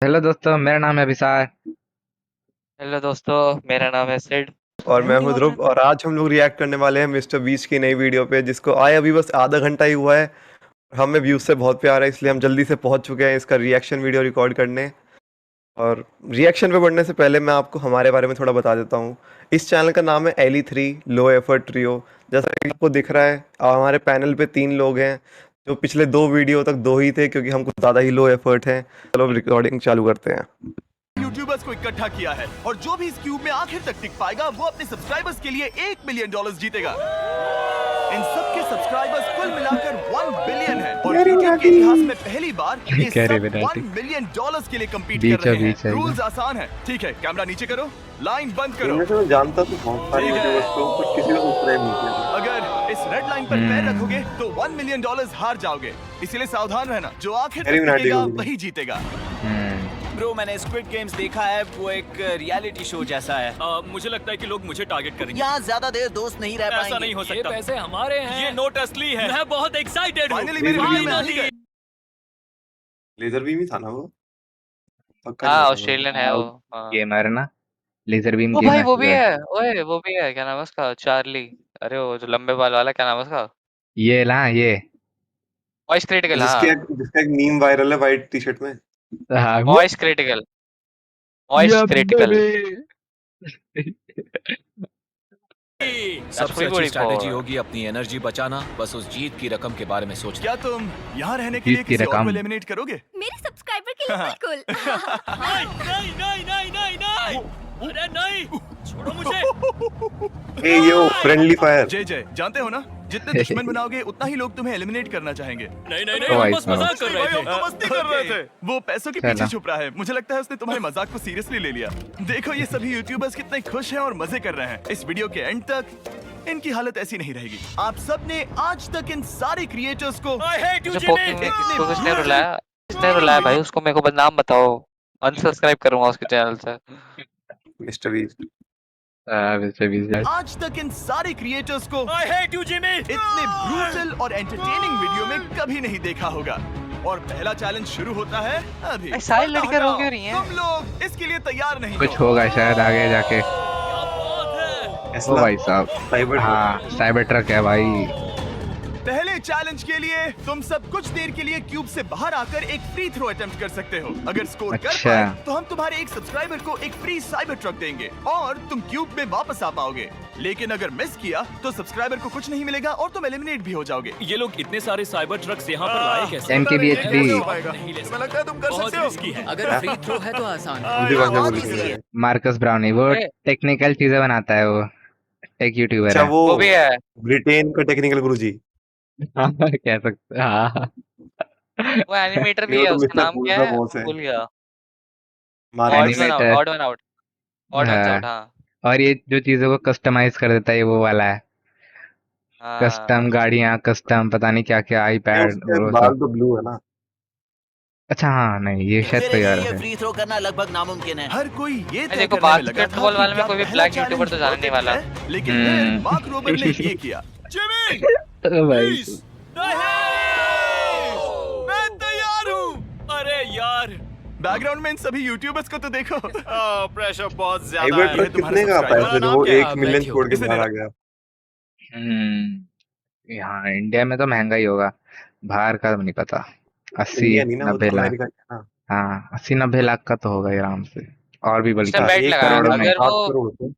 Hello दोस्तों, मेरा नाम है अभिसार। हेलो दोस्तों, मेरा नाम है सिड। और मैं हूं ध्रुव और आज हम लोग रिएक्ट करने वाले हैं मिस्टर बीस्ट की नई वीडियो पे जिसको आए अभी बस आधा घंटा ही हुआ है। हमें व्यूज से बहुत प्यार है इसलिए हम जल्दी से पहुंच चुके हैं इसका रिएक्शन वीडियो रिकॉर्ड करने। और रिएक्शन पे बढ़ने से पहले मैं आपको हमारे बारे में थोड़ा बता देता हूँ। इस चैनल का नाम है एली 3 लो एफर्ट ट्रियो। जैसा कि आपको दिख रहा है हमारे पैनल पे 3 लोग हैं जो पिछले 2 वीडियो तक 2 ही थे क्योंकि हम कुछ ज़्यादा ही लो एफर्ट हैं। चलो रिकॉर्डिंग चालू करते हैं। यूट्यूबर्स को इकट्ठा किया है और जो भी इस क्यूब में आखिर तक टिक पाएगा वो अपने सब्सक्राइबर्स के लिए $1 मिलियन जीतेगा। इन सबके सब्सक्राइबर्स कुल मिलाकर 1 बिलियन है और यूट्यूब के इतिहास में पहली बार ये सब $1 मिलियन के लिए कम्पीट कर रहे हैं। रूल्स आसान है, ठीक है? कैमरा नीचे करो, लाइन बंद करो। मैं जानता तो बहुत सारे यूट्यूबर्स को पर किसी को सब्सक्राइब नहीं किया। अगर इस रेड लाइन पर पैर रखोगे तो $1 मिलियन हार जाओगे, इसलिए सावधान रहना। जो आखिर तक टिकेगा वही जीतेगा। ब्रो, मैंने स्क्विड गेम्स देखा है, वो एक रियलिटी शो जैसा है। मुझे लगता है कि लोग मुझे टारगेट करेंगे। यहाँ ज्यादा देर दोस्त नहीं रह पाएंगे। ऐसा नहीं हो सकता। ये पैसे हमारे हैं। ये नोट असली है। मैं बहुत एक्साइटेड हूँ। फाइनली मेरी वीडियो में आ ही गए। लेजर बीम ही था ना वो? पक्का हाँ, नहीं था ऑस्ट्रेलियन है वो। हाँ। गेमर ना, लेजर बीम ओ भाई, गेमर वो भी है। ओए, वो भी है। क्या नाम है उसका? चार्ली। अरे वो जो लंबे बाल वाला, क्या नाम है उसका? ये ना ये वॉइस क्रिटिकल। जिसके हाँ, जिसका एक मीम वायरल है वाइट टी शर्ट में। हाँ, वॉइस क्रिटिकल। Voice critical. सबसे अच्छी स्ट्रैटेजी होगी अपनी एनर्जी बचाना। बस उस जीत की रकम के बारे में सोचना। क्या तुम यहाँ रहने के जीत लिए की किसी और रकम। को एलिमिनेट करोगे? मेरे सब्सक्राइबर के लिए बिल्कुल। नहीं नहीं नहीं नहीं नहीं। अरे नहीं, छोड़ो मुझे। ये वो फ्रेंडली फायर। जय जानते हो ना, जितने दुश्मन बनाओगे उतना ही लोग तुम्हें एलिमिनेट करना चाहेंगे। नहीं नहीं ओ नहीं, भाई हम बस मजाक कर रहे भाई, हम थे। तो मस्ती कर रहे थे। वो पैसों के चलो। पीछे छुप रहा है। मुझे लगता है उसने तुम्हारे मजाक को सीरियसली ले लिया। देखो ये सभी यूट्यूबर्स कितने खुश हैं और मजे कर रहे हैं। इस वीडियो के एंड तक इनकी हालत ऐसी नहीं रहेगी। आप सब ने आज तक इन सारे क्रिएटर्स को I hate you, मुझे Jimmy। पोकिंग इसको किसने रुलाया? किसने रुलाया भाई उसको? मेरे को बदनाम बताओ। अनसब्सक्राइब करूंगा उसके चैनल से। Mister beast. आज तक इन सारे क्रिएटर्स को I hate you, Jimmy। इतने ब्रूटल और एंटरटेनिंग वीडियो में कभी नहीं देखा होगा। और पहला चैलेंज शुरू होता है अभी। भाई, सारी लड़कियां रो क्यों रही हैं? तुम लोग इसके लिए तैयार नहीं कुछ हो। होगा शायद आगे जाके। ओ भाई साहब, साइबर हाँ साइबर ट्रक है भाई। पहले चैलेंज के लिए तुम सब कुछ देर के लिए क्यूब से बाहर आकर एक फ्री थ्रो अटेम्प्ट कर सकते हो। अगर स्कोर कर अच्छा। पाए तो हम तुम्हारे एक सब्सक्राइबर को एक फ्री साइबर ट्रक देंगे और तुम क्यूब में वापस आ पाओगे। लेकिन अगर मिस किया तो सब्सक्राइबर को कुछ नहीं मिलेगा और तुम एलिमिनेट भी हो जाओगे। ये लोग इतने सारे साइबर ट्रक्स यहाँ पर लाए कैसे? MKBHD। नहीं ले तुम्हें लगता है तुम कर बहुत सकते हो? रिस्की है। अगर फ्री थ्रो है तो आसान है। मुझे बात बहुत नहीं easy बोली। है। मार्कस ब्राउनी वो अरे। टेक्निकल चीजें बनाता है, वो टेक यूट्यूबर अच्छा है। वो भी है। ब्रिटेन का टेक्निकल गुरुजी। हाँ, कह सकते हाँ। वो एनिमेटर भी ये है। तो उसका मिस्टर नाम बूल क्या का है? बॉस है। भूल गया। Animator। Odd one out. Odd one out. हाँ, हाँ और ये जो चीजों को कस्टमाइज कर देता है ये वो वाला है। कस्टम हाँ। गाड़ियाँ, कस्टम पता नहीं क्या क्या, ये आईपैड उसके वो बाल सब। तो ब्लू है ना। अच्छा हाँ, नहीं ये शायद मेरे कोई लिए और ये है। फ्री थ्रो करना लगभग नामुमकिन है। हर कोई ये अरे तय देखो, करने में लगा था बास्केटबॉल वाले कि में क्या कोई भी पहला ब्लैक चैलेंज यूट्यूबर तो जाने नहीं वाला। है, लेकिन फिर मार्क रोबर ने ये किया। जिमी, ओ भाई प्लीज। मैं तैयार हूँ। अरे यार, बैकग्राउंड में इन सभी यूट्यूबर्स को तो देखो। प्रेशर बहुत ज्यादा साइबर है। ट्रक तुम्हारे कितने का subscriber पैसे का वो नाम क्या है? 1 मिलियन मैथ्यू। छोड़ के इसे बाहर आ देना। गया। यहाँ इंडिया में तो महंगा ही होगा, बाहर का तो नहीं पता। 80 इंडिया नहीं ना, वो 90 तो लाख। अमेरिका का ना। हाँ 80 90 लाख का तो होगा ही आराम से, और भी बल्कि उसने बेट 1 लगाया। करोड़ में अगर 8 वो करोड़ थे।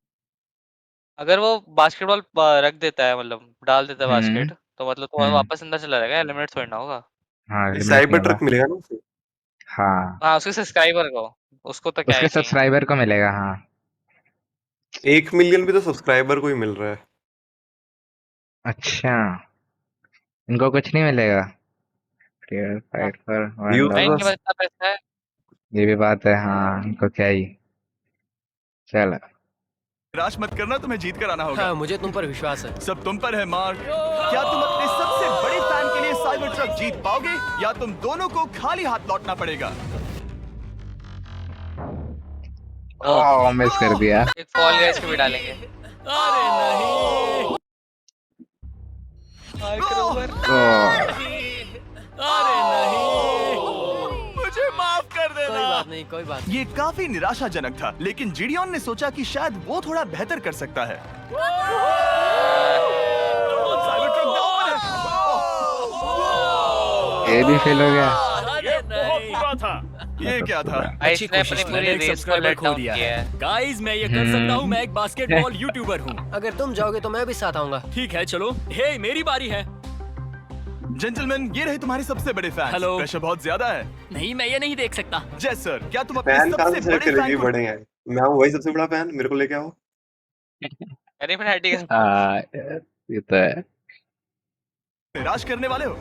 अगर वो बास्केटबॉल रख देता है, मतलब डाल देता है हम्म बास्केट, तो मतलब तुम्हारा हम्म वापस अंदर चला जाएगा। एलिमिनेट थोड़ी ना होगा। हाँ ये लिमिट नहीं साइबर होगा। ट्रक मिलेगा ना उसे। हाँ हाँ, उसके सब्सक्राइबर को। उसको तो क्या उसके ही चाहिए। सब्सक्राइबर को मिलेगा। हाँ 1 मिलियन भी तो सब्सक्राइबर को ही मिल रहा है। अच्छा, इनको कुछ नहीं मिलेगा। हाँ, फाइट फॉर व्यूज भाई, तो इनके पास इतना पैसा है। ये भी बात है। हाँ इनको क्या ही। चल निराश मत करना, तुम्हें जीत कर आना होगा। हाँ, मुझे तुम पर विश्वास है। सब तुम पर है मार्क। क्या तुम अपने सबसे बड़े फैन के लिए साइबर ट्रक जीत पाओगे या तुम दोनों को खाली हाथ लौटना पड़ेगा? ओह मिस कर दिया। एक फॉल गाइस को भी डालेंगे। अरे नहीं, ओह अरे नहीं, मुझे माफ कर देना। बात नहीं, कोई बात नहीं। ये काफी निराशाजनक था, लेकिन जिडियन ने सोचा कि शायद वो थोड़ा बेहतर कर सकता है। साइबरट्रक दांव पर है। ये भी फेल हो गया। अरे नहीं। ये क्या था? भाई अच्छी इसने कोशिश अपनी थी, पूरी मैंने एक रेस को सब्सक्राइबर लेट खो डाउन दिया किया है। है। गाइस मैं ये कर सकता हूँ, मैं एक बास्केटबॉल यूट्यूबर हूँ। अगर तुम जाओगे तो मैं भी साथ आऊंगा। ठीक है चलो। हे मेरी बारी है। जेंटलमैन, ये रहे तुम्हारे सबसे बड़े फैन। हेलो। प्रेशर बहुत ज्यादा है। नहीं मैं ये नहीं देख सकता। जय सर, क्या तुम अपने फैन कहाँ सबसे से बड़े करेगी फैन को बड़े हैं? मैं हूँ वही सबसे बड़ा फैन, मेरे को लेके आओ। एलिमिनेटी का ये तो है। निराश करने वाले हो?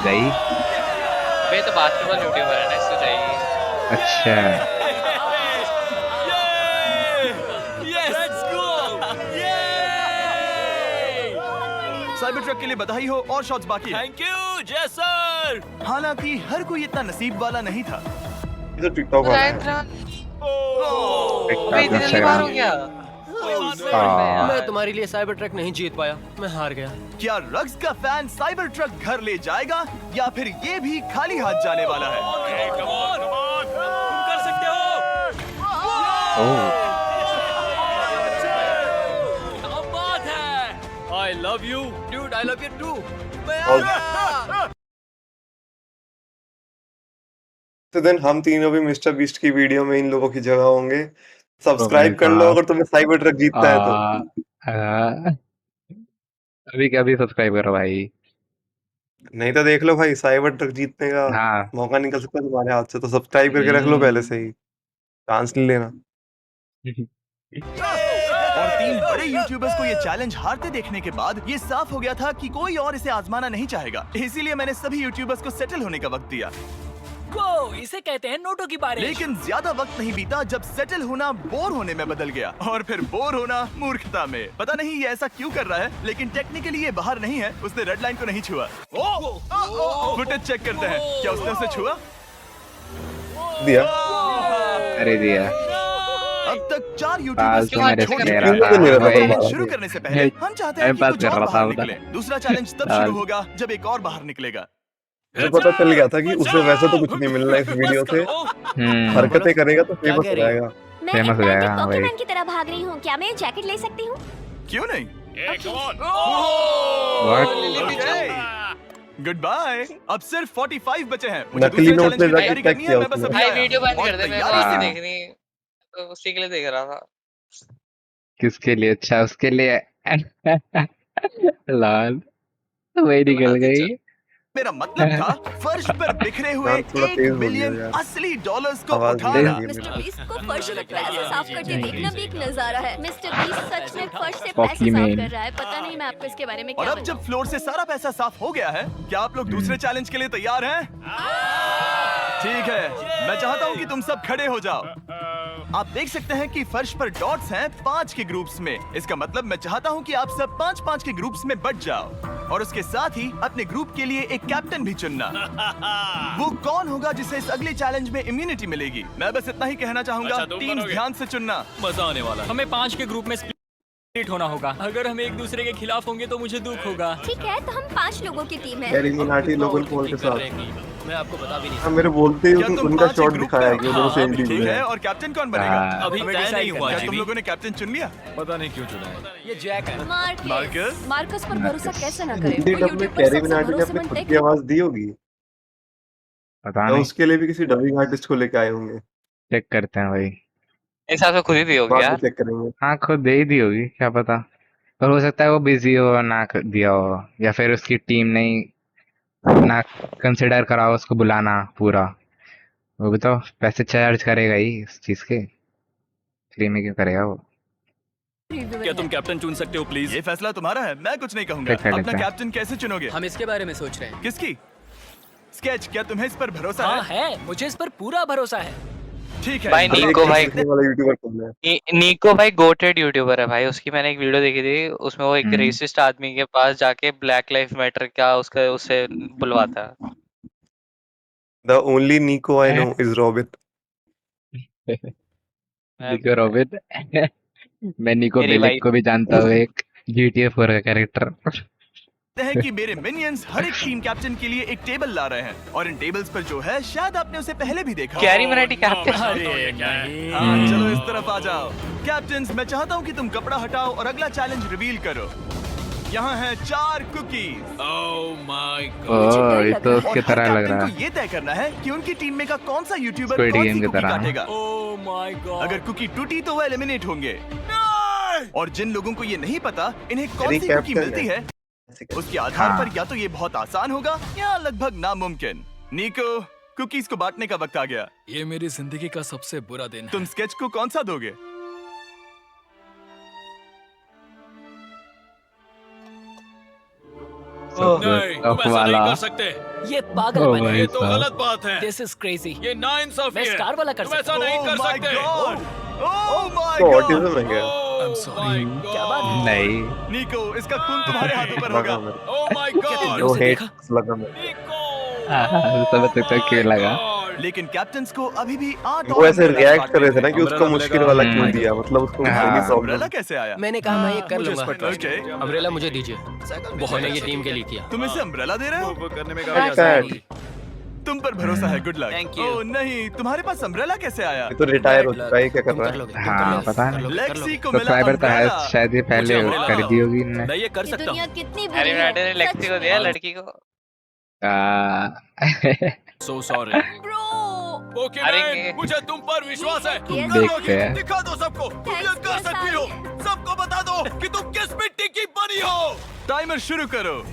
गई। भाई तो बास्केटबॉल यूट्यूबर है ना, इसको चाहिए। अच्छा। Let's go. साइबर ट्रक के लिए बधाई हो और शॉट्स बाकी है। थैंक यू जय सर। हालांकि हर कोई इतना नसीब वाला नहीं था। ये तो टिकटॉक वाला है। भाई इतनी जल्दी बाहर हो गया। मैं तुम्हारे लिए साइबर ट्रक नहीं जीत पाया, मैं हार गया। क्या रग्स का फैन साइबर ट्रक घर ले जाएगा या फिर ये भी खाली हाथ जाने वाला है? कम ऑन तुम कर सकते हो। ओह। क्या बात है। I love you. Dude, I love you too. तो देन हम तीनों भी मिस्टर बीस्ट की वीडियो में इन लोगों की जगह होंगे। सब्सक्राइब my कर लो God. अगर तुम्हें साइबर ट्रक जीतना है तो। अभी क्या, अभी सब्सक्राइब करो भाई। नहीं तो देख लो भाई, साइबर ट्रक जीतने का हाँ। मौका निकल सकता है तुम्हारे हाथ से, तो सब्सक्राइब करके रख लो पहले से ही, चांस नहीं लेना। और तीन बड़े यूट्यूबर्स को ये चैलेंज हारते देखने के बाद ये साफ हो गया था कि कोई और इसे आजमाना नहीं चाहेगा। इसीलिए मैंने सभी यूट्यूबर्स को सेटल होने का वक्त दिया। गो, इसे कहते हैं नोटों की बारिश। लेकिन ज्यादा वक्त नहीं बीता जब सेटल होना बोर होने में बदल गया, और फिर बोर होना मूर्खता में। पता नहीं ये ऐसा क्यों कर रहा है, लेकिन टेक्निकली ये बाहर नहीं है। उसने रेड लाइन को नहीं छुआ। फुटेज चेक करते हैं, क्या उसने उसे छुआ? दिया। अरे दिया। अब तक 4 पास यूट्यूबर्स तो मेरे छोड़ से दिया। ले रहा था वही। चैलेंज शुरू करने से पहले हम चाहते हैं टाइम कि पास कुछ कर और रहा बाहर था निकले। दूसरा चैलेंज तब शुरू होगा जब एक और बाहर निकलेगा। मुझे पता चल गया था कि उसे वैसे तो कुछ नहीं मिलना इस वीडियो से, हरकतें करेगा तो फेमस हो जाएगा। मैं फेमस हो जाएगा, अटलांटिक हाँ भाई। पॉकीमैन की तरह भाग रही हूँ। क्या मैं जैकेट ले सकती हूँ? क्यों नहीं? Come on. Good bye. अब सिर्फ 45 बचे हैं। मुझे नकली दूसरे नोट चैलेंज में की जाके तैयारी चेक करनी किया है। मैं बस उसने। अभी भाई आया। वीडियो बंद और कर दे, मेरे को तैयारी नहीं से देखनी। तो उसी के लिए देख रहा था। किसके लिए? अच्छा उसके लिए। लाल वही निकल गई। मेरा मतलब था फर्श पर बिखरे हुए यार, थोड़ा 1 तेज बोलिए मिलियन यार। असली डॉलर्स को आवाज उठाना। नहीं आ रही है मिस्टर मेरी। बीस्ट को फर्श से पैसे साफ करते देखना भी एक नजारा है। मिस्टर बीस्ट सच में फर्श से पैसे पॉकीमैन। साफ कर रहा है। पता नहीं मैं आपको इसके बारे में और क्या अब जब फ्लोर से सारा पैसा साफ हो गया है, क्या आप लोग दूसरे चैलेंज के लिए तैयार हैं? ठीक है, मैं चाहता हूँ कि तुम सब खड़े हो जाओ। आप देख सकते हैं कि फर्श पर डॉट्स हैं 5 के ग्रुप्स में। इसका मतलब मैं चाहता हूँ कि आप सब 5-5 के ग्रुप्स में बट जाओ, और उसके साथ ही अपने ग्रुप के लिए एक कैप्टन भी चुनना। वो कौन होगा जिसे इस अगले चैलेंज में इम्यूनिटी मिलेगी? मैं बस इतना ही कहना चाहूंगा, अच्छा, तुम टीम्स बनोगे। ध्यान से चुनना। मजा आने वाला है। हमें 5 के ग्रुप में स्प्लिट होना होगा। अगर हम एक दूसरे के खिलाफ होंगे तो मुझे दुख होगा। ठीक है, तो हम 5 लोगों की टीम है। एलिमिनाटी लोगन पॉल के साथ। मैं आपको बता भी नहीं हाँ, मेरे बोलते ही क्या तुम उनका 5 शॉट ग्रुप दिखाया में? कि वो दोनों सेम टीम ठीक में है, है। और कैप्टन कौन बनेगा? हाँ। अभी हमें तय decide नहीं करना हुआ क्या है। तुम जीवी। लोगों ने कैप्टन चुन लिया? पता नहीं क्यों चुना है। ये जैक है। मार्कस? मार्कस पर भरोसा कैसे ना हिंदी डब में कैरी मिनाटी ने अपनी खुद की आवाज दी होगी, पता या नहीं, उसके लिए भी किसी डबिंग आर्टिस्ट को लेके आए होंगे। चेक करते हैं भाई। इस हिसाब से खुद ही दी होगी बाद में यार। चेक करेंगे। हाँ खुद दे ही दी होगी, क्या पता। और हो सकता है वो बिजी हो ना दिया हो, या फिर उसकी टीम नहीं ना कंसिडर करा हो उसको बुलाना पूरा। वो भी तो पैसे चार्ज करेगा ही इस चीज के, फ्री में क्यों करेगा वो। क्या तुम कैप्टन चुन सकते हो प्लीज? ये फैसला तुम्हारा है, मैं कुछ नहीं कहूंगा। चेक कर लेते अपना हैं। कैप्टन कैसे चुनोगे? हम इसके बारे में सोच रहे हैं। किसकी? स्केच, क्या तुम्हें इस पर भरोसा हाँ है? है, मुझे इस पर पूरा भरोसा है। ठीक है। भाई, अब नीको भाई। देखने वाला यूट्यूबर कौन है? नीको भाई गोटेड यूट्यूबर है भाई। उसकी मैंने एक वीडियो देखी थी, उसमें वो एक रेसिस्ट आदमी के पास जाके ब्लैक लाइफ मैटर का उसका उससे बुलवाता है। The only Nico I know is Robin. निको रॉबिन। मैं निको मेरी बेलेक wife। को भी जानता हूँ, एक GTA 4 का कैरेक्टर। हैं कि मेरे मिनियंस हर एक टीम कैप्टन के लिए एक टेबल ला रहे हैं और इन टेबल्स पर जो है शायद आपने उसे पहले भी देखा कैरी मराठी कैप्टन अरे नहीं। हाँ, चलो इस तरफ आ जाओ। कैप्टन्स, मैं चाहता हूँ कि तुम कपड़ा हटाओ और अगला चैलेंज रिवील करो। यहाँ हैं 4 कुकीज ओह माय ओह ये तो और उसके हर तरह लग कैप्टन रहा को है, ये तय करना है कि उनकी टीम में का कौन सा यूट्यूबर Squid कौन Game सी की कुकी तरह। काटेगा। Oh my God. अगर कुकी टूटी तो वो एलिमिनेट होंगे और जिन लोगों को ये नहीं पता इन्हें कौन सी कुकी मिलती है उसके आधार हाँ। पर या तो ये बहुत आसान होगा या लगभग नामुमकिन। निको, कुकीज को बांटने का वक्त आ गया। ये मेरी जिंदगी का सबसे बुरा दिन है। तुम स्केच को कौन सा दोगे? नहीं, तुम टफ ऐसा नहीं वाला। कर सकते। ये पागल ओह बने। भाई ये तो साहब। गलत बात है। This is crazy. ये नाइंसाफी मैं है। स्टार वाला कर तुम ऐसा सकता नहीं Oh कर my सकते। God! Oh my तो God! ऑटिज्म है क्या? I'm sorry. क्या बात है? नहीं निको, इसका खून तुम्हारे हाथों पर होगा। लगा मेरे Oh my God. जो उसे हेट देखा? लगा मेरे निको। समझ सकते हो क्यों लगा। लेकिन कैप्टन्स को अभी भी 8 वो ऐसे रिएक्ट कर रहे थे ना कि उसको Umbrella मुश्किल वाला मिलेगा। क्यों दिया, मतलब उसको हाँ। कोई अम्ब्रेला प्रॉब्लम। कैसे आया? मैंने कहा मैं ये कर मुझे इस लूंगा। पर trust Okay. है। अम्ब्रेला मुझे दीजिए। बहुत मैंने ये टीम के लिए किया। तुम इसे अम्ब्रेला दे रहे हो? वो करने में Sad. काफी तुम पर भरोसा है, गुड लक। Thank you. ओह नहीं, तुम्हारे पास अम्ब्रेला कैसे आया? ये तो रिटायर हो चुका है, क्या कर तुम रहा कर है? लोगे। तुम हाँ, कर लोगे, पता कर नहीं। लोगे, कर लेक्सी लोगे। को मिला सब्सक्राइबर तो है अम्ब्रेला। शायद ये पहले मुझे umbrella कर दी होगी इनने। मैं ये कर ये सकता दुनिया हूँ। कितनी कैरी बुरी मराठी ने है, लेक्सी को सच दिया में। लड़की को। So sorry. Bro, ओके अरे नाइन, ये- मुझे तुम पर विश्वास है। तुम Yes. कर देखते लोगी। हैं। दिखा दो सबको। तुम ये Thanks कर for सकती हो। saying. सबको बता दो कि तुम किस मिट्टी की बनी हो। टाइमर शुरू करो।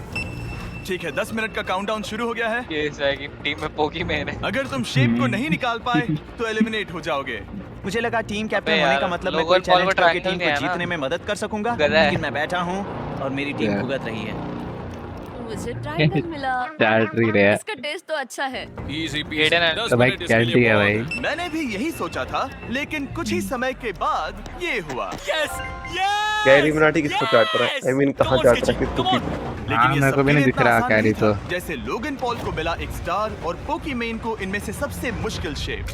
ठीक है, 10 मिनट का काउंटडाउन शुरू हो गया है। ये इस तरह की टीम में पोकी मैन है। अगर तुम शेप को नहीं निकाल पाए तो एलिमिनेट हो जाओगे। मुझे लगा टीम कैप्टन अबे होने यार, का मतलब मैं लोगन कोई पॉल चैलेंज को करके triangle टीम दिया को है ना। जीतने में मदद कर सकूंगा, गधा है। लेकिन मैं बैठा हूँ और मेरी टीम Yeah. भुगत रही है। मुझे ट्रायंगल मिला। चार्ट रही रहे। इसका टेस्ट तो अच्छा है। Easy peasy. Hidden है। 10 तो भाई मिनट इसके लिए कैल्टी है बहुत भाई। मैंने भी यही सोचा था, लेकिन कुछ ही समय के बाद ये हुआ। कैरी मराठी किसको काट रहा है? I mean, कहाँ काट रहा है, किसको पीट? लेकिन हाँ, ये मेरे को भी सबके नहीं लिए दिख रहा इतना आसान कैरी नहीं था। तो। जैसे लोगन पॉल को मिला एक स्टार और पोकीमेन को इनमें से सबसे मुश्किल शेप।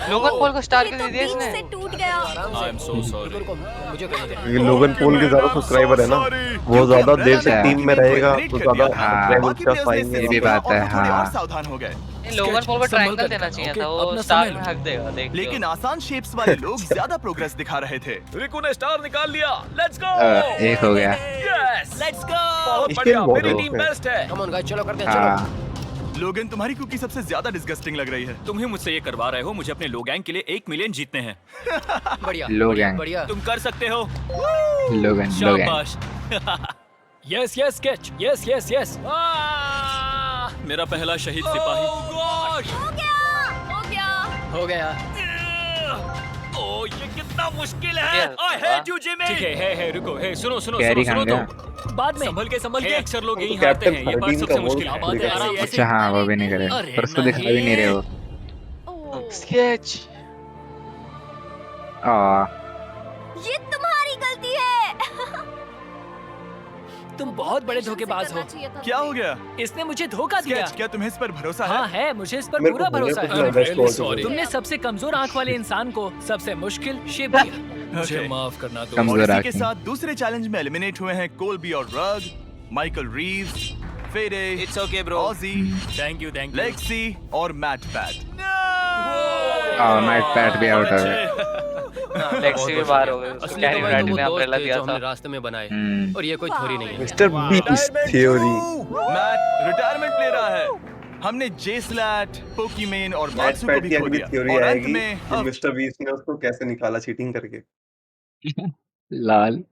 लोगन पॉल को स्टार ये के तो दे दिया बीच इसने। से टूट गया। I'm so sorry. रुको, मुझे कहने दे। क्योंकि लोगन पॉल के ज्यादा सब्सक्राइबर है ना, वो ज्यादा देर से टीम में रहेगा तो ज्यादा सब्सक्राइबर का पाएंगे। ये भी बात है, थोड़े और हाँ। सावधान हो गए। लोगन पॉल को संभल ट्रायंगल कर देना करना, चाहिए ओके? था। वो अपना स्टार समय में लो। हक देगा, देख लो। लेकिन आसान शेप्स वाले लोग ज्यादा प्रोग्रेस दिखा रहे थे। रिकू ने स्टार निकाल लिया। Let's go. एक हो गया। Yes, let's go. बहुत इसके बढ़िया। बहुत मेरी लोग टीम हैं। बेस्ट है। कम ऑन गाइस, चलो करते हैं, चलो। हाँ लोगन, तुम्हारी कुकी सबसे ज्यादा डिस्गस्टिंग लग रही है। तुम ही मुझसे ये करवा रहे हो। मुझे अपने लो गैंग के लिए 1 मिलियन जीतने हैं। बढ़िया, लो बढ़िया, गैंग। बढ़िया। तुम कर सकते हो। लोगन शाबाश। Yes yes sketch, yes yes yes. मेरा पहला शहीद सिपाही। हो गया। हो गया। ओह, ये कितना मुश्किल है। ये- I hate you, Jimmy. ठीक है, हे रुको, हे सुनो सुनो कैरी सुनो सुनो कहाँ तो बाद में संभल के अक्सर लोग यही तो हारते कैप्टन हैं। ये पार्ट 13 सबसे का मुश्किल वो बात है। दिखा। आराम से। अच्छा हाँ वो भी नहीं करे अरे पर उसको दिखा भी नहीं रहे हो। ओह, स्केच। आ ये तुम्हारी गलती है। तुम बहुत बड़े धोखेबाज हो। क्या हो गया? इसने मुझे धोखा दिया। स्केच, क्या तुम्हें इस पर भरोसा हाँ है? है, मुझे इस पर मेरे पूरा को भरोसा कुछ है। लगा really स्कोर sorry. तुमने सबसे कमजोर आंख वाले इंसान को सबसे मुश्किल शेप दिया। मुझे Okay. माफ करना दो। कम- और इसी के आंखें। साथ दूसरे चैलेंज में एलिमिनेट हुए हैं कोलबी और रग, माइकल रीव्स, फेरे, It's okay, bro. Aussie, thank you thank you. Lexi और मैट पैट। नाइट पैट भी आउट हो गया। लेक्सी भी बाहर हो गई। उसको असली कैरी तो मराठी वो ने दोस्त अम्ब्रेला थे दिया जो हमने था। रास्ते में बनाए, हम्म। और ये कोई थोड़ी नहीं है। Mister Beast theory. Mat retirement ले रहा है। हमने जेस्लैट, पोकीमेन और मैच मात्सु को पैट भी की खो अगली दिया। थ्योरी और अंत आएगी में कि अब मिस्टर बीस्ट ने उसको कैसे निकाला चीटिंग करके। लाल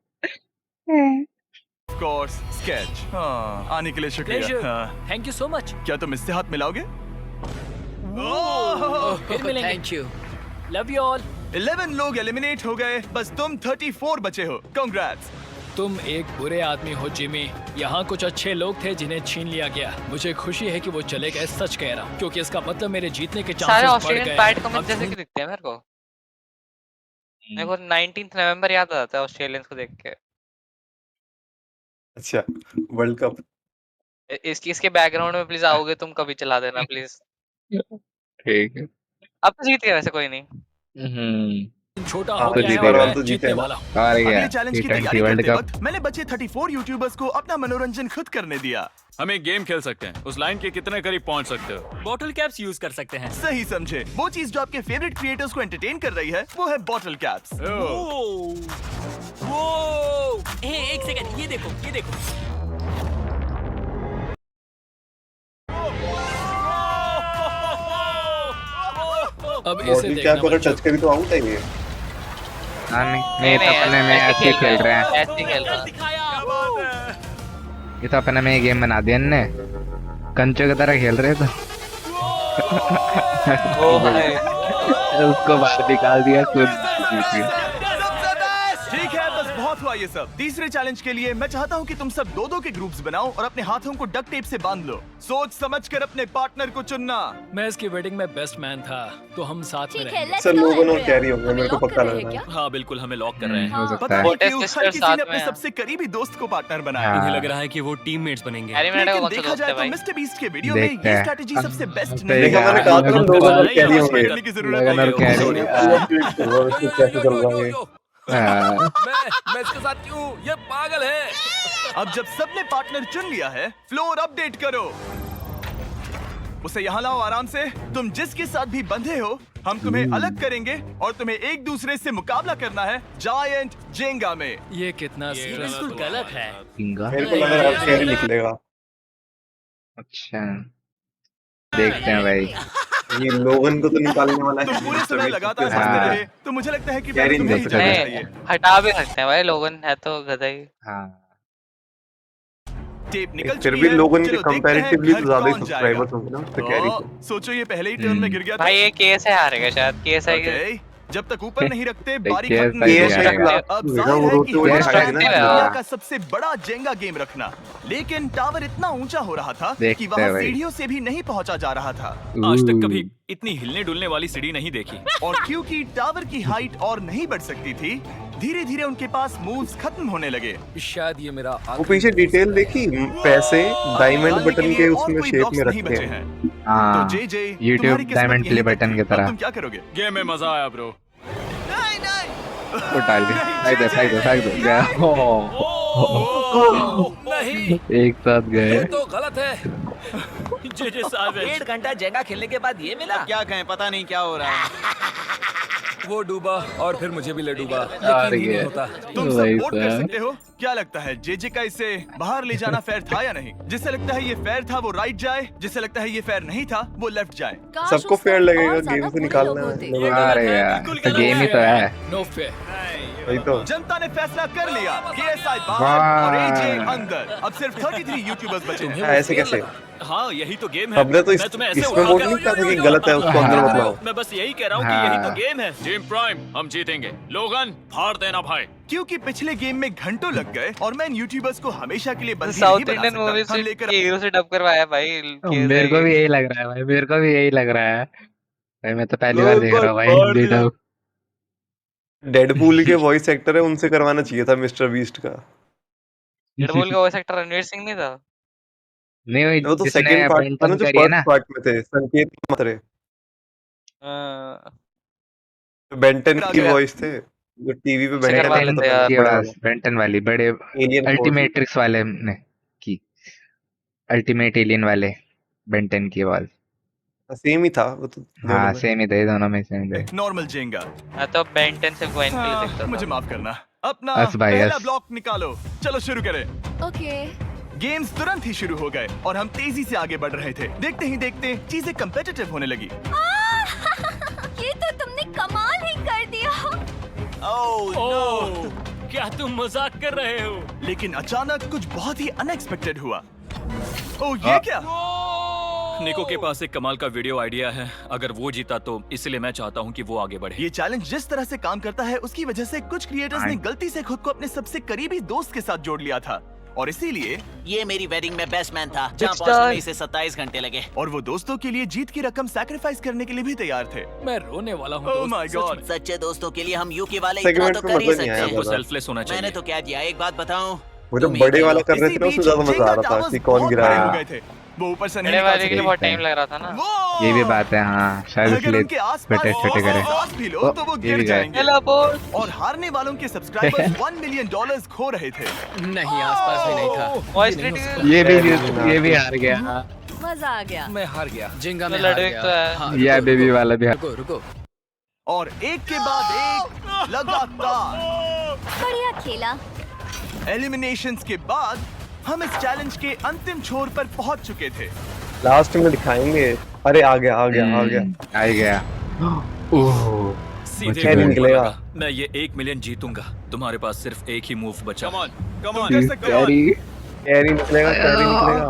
ऑफ कोर्स स्केच। हाँ, आने के लिए शुक्रिया। प्लेजर, हाँ, थैंक यू सो मच। क्या तुम इससे हाथ मिलाओगे? फिर मिलेंगे। Thank you. Love you all. 11 लोग एलिमिनेट हो गए, बस तुम 34 बचे हो। कांग्रेट्स। तुम एक बुरे आदमी हो जिमी। यहाँ कुछ अच्छे लोग थे जिन्हें छीन लिया गया। मुझे खुशी है कि वो चले गए, सच कह रहा हूँ, क्योंकि इसका मतलब मेरे जीतने के सारे चांसेस बढ़ ऑस्ट्रेलियन गए। पैट कमेंट अब जैसे कि दिखते हैं मेरे को। मेरे को 19 नवंबर याद आ जाता है ऑस्ट्रेलियंस को देख के। अच्छा, वर्ल्ड कप। इसके बैकग्राउंड में प्लीज आओगे तुम, कभी चला देना प्लीज। ठीक है। अब तो जीत गए वैसे कोई नहीं। छोटा हाँ, हो तो गया जीते है और वाला मैं तो जीते जीतने हैं ना। वाला हूँ। और अगले क्या चैलेंज की T20 तैयारी वर्ल्ड करते कप वक्त मैंने बचे 34 यूट्यूबर्स को अपना मनोरंजन खुद करने दिया। हम एक गेम खेल सकते हैं। उस लाइन के कितने करीब पहुंच सकते हो? बॉटल कैप्स यूज कर सकते हैं। सही समझे। वो चीज जो आपके फेवरेट क्रिएटर्स को एंटरटेन कर रही है वो है बॉटल कैप्स। एक सेकंड, ये देखो, ये देखो। अब इसे बॉटल देखना कैप अगर बच्चों। टच करी तो आउट है ये। हाँ नहीं तो अपने में ऐसे ही खेल रहे हैं। ऐसे ही खेल रहा है। ये तो अपने में ये गेम बना दिया इनने, कंचों की तरह खेल रहे तो ओ भाई उसको बाहर निकाल दिया खुद जीत गए। ठीक है, बस बहुत हुआ ये सब। तीसरे चैलेंज के लिए मैं चाहता हूँ कि तुम सब दो के ग्रुप्स बनाओ और अपने हाथों को डक टेप से बांध लो। सोच समझकर अपने पार्टनर को चुनना। मैं इसकी वेडिंग में बेस्ट मैन था, तो हम साथ में ठीक है, रहेंगे। let's सर go, लोगन और Andrea. कैरी होंगे, हमें मेरे को lock पक्का कर रहे लग हैं रहा है। क्या? हाँ बिल्कुल, हमें लॉक कर रहे हैं। हो सकता पता है। नहीं छोटे क्यों हर sister किसी साथ ने अपने में हैं। सबसे करीबी दोस्त को पार्टनर बनाया। हाँ। मुझे लग रहा है कि वो टीममेट्स बनेंगे। हैरी मैंने लेकिन कौन सा देखा दोस्त जाए है तो भाई? मिस्टर बीस्ट के वीडियो में देखते ये हैं। स्ट्रैटेजी सबसे बेस्ट अब नहीं देखा है। मैंने कहा था ना लोगन और कैरी यहाँ होंगे। करने की जरूरत लगन नहीं और है। कैरी कैसे चल रहा है? हाँ। मैं इसके साथ क्यों? ये पागल है। अब जब सबने पार्टनर चुन लिया है, फ्लोर अपडेट करो। उसे यहाँ लाओ आराम से। तुम जिसके साथ भी बंधे हो, हम तुम्हें अलग करेंगे और तुम्हें एक दूसरे से मुकाबला करना है जायंट जेंगा में। ये कितना बिल्कुल गलत है। किंगा। मेरे को लग रहा है कैरी निकलेगा। अच्छा देखते हैं भाई। ये लोगन को तो निकालने वाला तुम है। पूरे समय लगातार हाँ। हंसते रहे, तो मुझे लगता है कि कैरी पहले तुम्हें ही नहीं जाना है। चाहिए। हटा भी सकते हैं भाई, लोगन है तो गधा ही। हाँ टेप निकल फिर चुकी भी है। लोगन के चलो देखते हैं कंपैरेटिवली घर तो ज्यादा ही कौन सब्सक्राइबर्स जाएगा। होंगे ना तो कैरी को। सोचो ये पहले ही टर्न में गिर गया था। भाई ये केस है हारेगा शायद, केस है कि ओके, जब तक ऊपर नहीं रखते देख बारी के खत्म ऐसा नहीं ही होगी। आएगा। अब देखा, जाहिर वो है रोते कि हुए हमारा दिखाई टारगेट देना। है हाँ। दुनिया का सबसे बड़ा जेंगा गेम रखना। लेकिन टावर इतना ऊंचा हो रहा था कि देखते वहाँ हैं भाई। सीढ़ियों से भी नहीं पहुंचा जा रहा था। आज तक कभी इतनी हिलने डुलने वाली सीढ़ी नहीं देखी। और क्योंकि टावर की हाइट और नहीं बढ़ सकती थी, धीरे धीरे उनके पास मूव्स खत्म होने लगे। शायद ये मेरा वो पीछे डिटेल देखी, पैसे डायमंड डालने बटन लिए के और उसमें कोई शेप blocks में नहीं रखे बचे हैं। हैं। तो हाँ जे यूट्यूब तुम्हारी किस्मत डायमंड यहीं प्ले तक बटन थी। की अब तरह तुम क्या करोगे? गेम में मजा आया ब्रो। नहीं नहीं, वो डाल के फेंक दो गया। नहीं, एक साथ गए। तो गलत है। जे सावेज। 1.5 घंटा जेंगा खेलने के बाद ये मिला। क्या कहें, पता नहीं क्या हो रहा है। वो डूबा और फिर मुझे भी ले डूबा। और यकीन ही नहीं ये। होता। तुम वही सब वोट कर तो। सकते हो। क्या लगता है जेजे का इसे बाहर ले जाना फेयर था या नहीं? जिसे लगता है ये फेयर था वो राइट जाए, जिसे लगता है ये फेयर नहीं था वो लेफ्ट जाए। काश सबको उस फेयर वक्त लगेगा, और गेम ज्यादा से बुरे निकालना लोग है होते। लोगों को। अरे यार तो गेम ही तो है। No fair. वही तो। जनता ने फैसला कर लिया। KSI बाहर वाह। और AJ अंदर। अब सिर्फ 33 यूट्यूबर्स बचे हैं। ऐसे कैसे? हाँ यही तो गेम है। हमने तो मैं तुम्हें ऐसे इसमें उड़ा वोट के- नहीं किया था कि गलत है, उसको अंदर मत लाओ। मैं बस यही कह रहा हूँ कि हाँ। यही तो गेम है। टीम प्राइम हम जीतेंगे। लोगन फाड़ देना भाई। क्योंकि पिछले गेम में घंटों लग गए और मैं इन यूट्यूबर्स को हमेशा के लिए बंदी नहीं साउथ बना इंडियन सकता। मूवी हम से लेकर हीरो से डब करवाया भाई। मेरे को भी यही लग रहा है भाई, मेरे को भी यही लग रहा है भाई। मैं तो पहली बार देख रहा हूँ भाई हिंदी डब। डेडपूल के वॉइस एक्टर है, उनसे करवाना चाहिए था मिस्टर बीस्ट का। डेडपूल का वॉइस एक्टर रणवीर सिंह नहीं था? नहीं वही वो तो जिसने सेकंड पार्ट था ना, बेंटन जो करी है फर्स्ट ना। पार्ट में थे, संकेत मत्रे। हाँ। बेंटन की गया। वॉइस थे, जो टीवी पे उसे बेंटन करवा आता लेते था यार। की बड़ा आवाज वाला। बेंटन वाली, बड़े एलियन अल्टीमेट्रिक्स वाले ने की, अल्टीमेट एलियन वाले बेंटन की आवाज। सेम ही था वो तो दोनों हाँ में। सेम ही थे दोनों में, सेम थे। Normal Jenga. मैं तो बेंटन से क्वाइन खेल सकता मुझे था। माफ करना। अपना यस भाई, पहला यस। ब्लॉक निकालो। चलो शुरू करें। ओके। गेम्स तुरंत ही शुरू हो गए और हम तेजी से आगे बढ़ रहे थे। देखते ही देखते चीजें कंपेटिटिव होने लगी। ये तो तुमने कमाल ही कर दिया। ओह क्या तुम मजाक कर रहे हो? लेकिन अचानक कुछ बहुत ही अनएक्सपेक्टेड हुआ। ओह ये क्या? निको के पास एक कमाल का वीडियो आइडिया है। अगर वो जीता तो इसलिए मैं चाहता हूँ कि वो आगे बढ़े। ये चैलेंज जिस तरह से काम करता है उसकी वजह से कुछ क्रिएटर्स ने गलती से खुद को अपने सबसे करीबी दोस्त के साथ जोड़ लिया था और इसीलिए ये मेरी वेडिंग में बेस्ट मैन था, जहाँ Big पहुंचने star। में इसे 27 घंटे लगे। और वो दोस्तों के लिए जीत की रकम सैक्रिफाइस करने के लिए भी तैयार थे। मैं रोने वाला हूँ ओह दोस्त, माय सच गॉड। में। सच्चे दोस्तों के लिए हम यूके वाले इतना सेगमेंट तो में कर ही मजा नहीं सकते आया हैं। वो ज्यादा। सेल्फलेस होना मैंने चाहिए। तो क्या दिया, एक बात बताऊं, वो जो बड़े वाला कर रहे थे ना उससे ज्यादा मजा आ रहा था कि कौन गिराया। हो गए थे, वो ऊपर से नहीं बड़े निकाल वाले के लिए सके। बहुत टाइम लग रहा था ना। वो ये भी बात है, हाँ शायद अगर इसलिए उनके आसपास छोटे छोटे करे। सांस भी लो तो वो ये गिर भी गए। जाएंगे। हेलो बोल। और हारने वालों के सब्सक्राइबर्स $1 मिलियन खो रहे थे। नहीं, आसपास भी नहीं था। वॉइस क्रिटिक ये भी हार गया। मजा आ गया। मैं हार गया। जिंगा तो में हार लड़वे गया। तो है। हाँ, ये रुको, बेबी रुको, वाला भी हार। रुको रुको। और एक के बाद एक लगातार बढ़िया खेला। एलिमिनेशंस के बाद हम इस चैलेंज के अंतिम छोर पर पहुंच चुके थे। लास्ट में दिखाएंगे। अरे आ गया आ गया आ गया। आ गया। ओह सीधे क्या नहीं गोल निकलेगा? लगा। मैं ये 1 मिलियन जीतूंगा। तुम्हारे पास सिर्फ एक ही मूव बचा। तुम कर सकते हो। कैरी निकलेगा कैरी निकलेगा।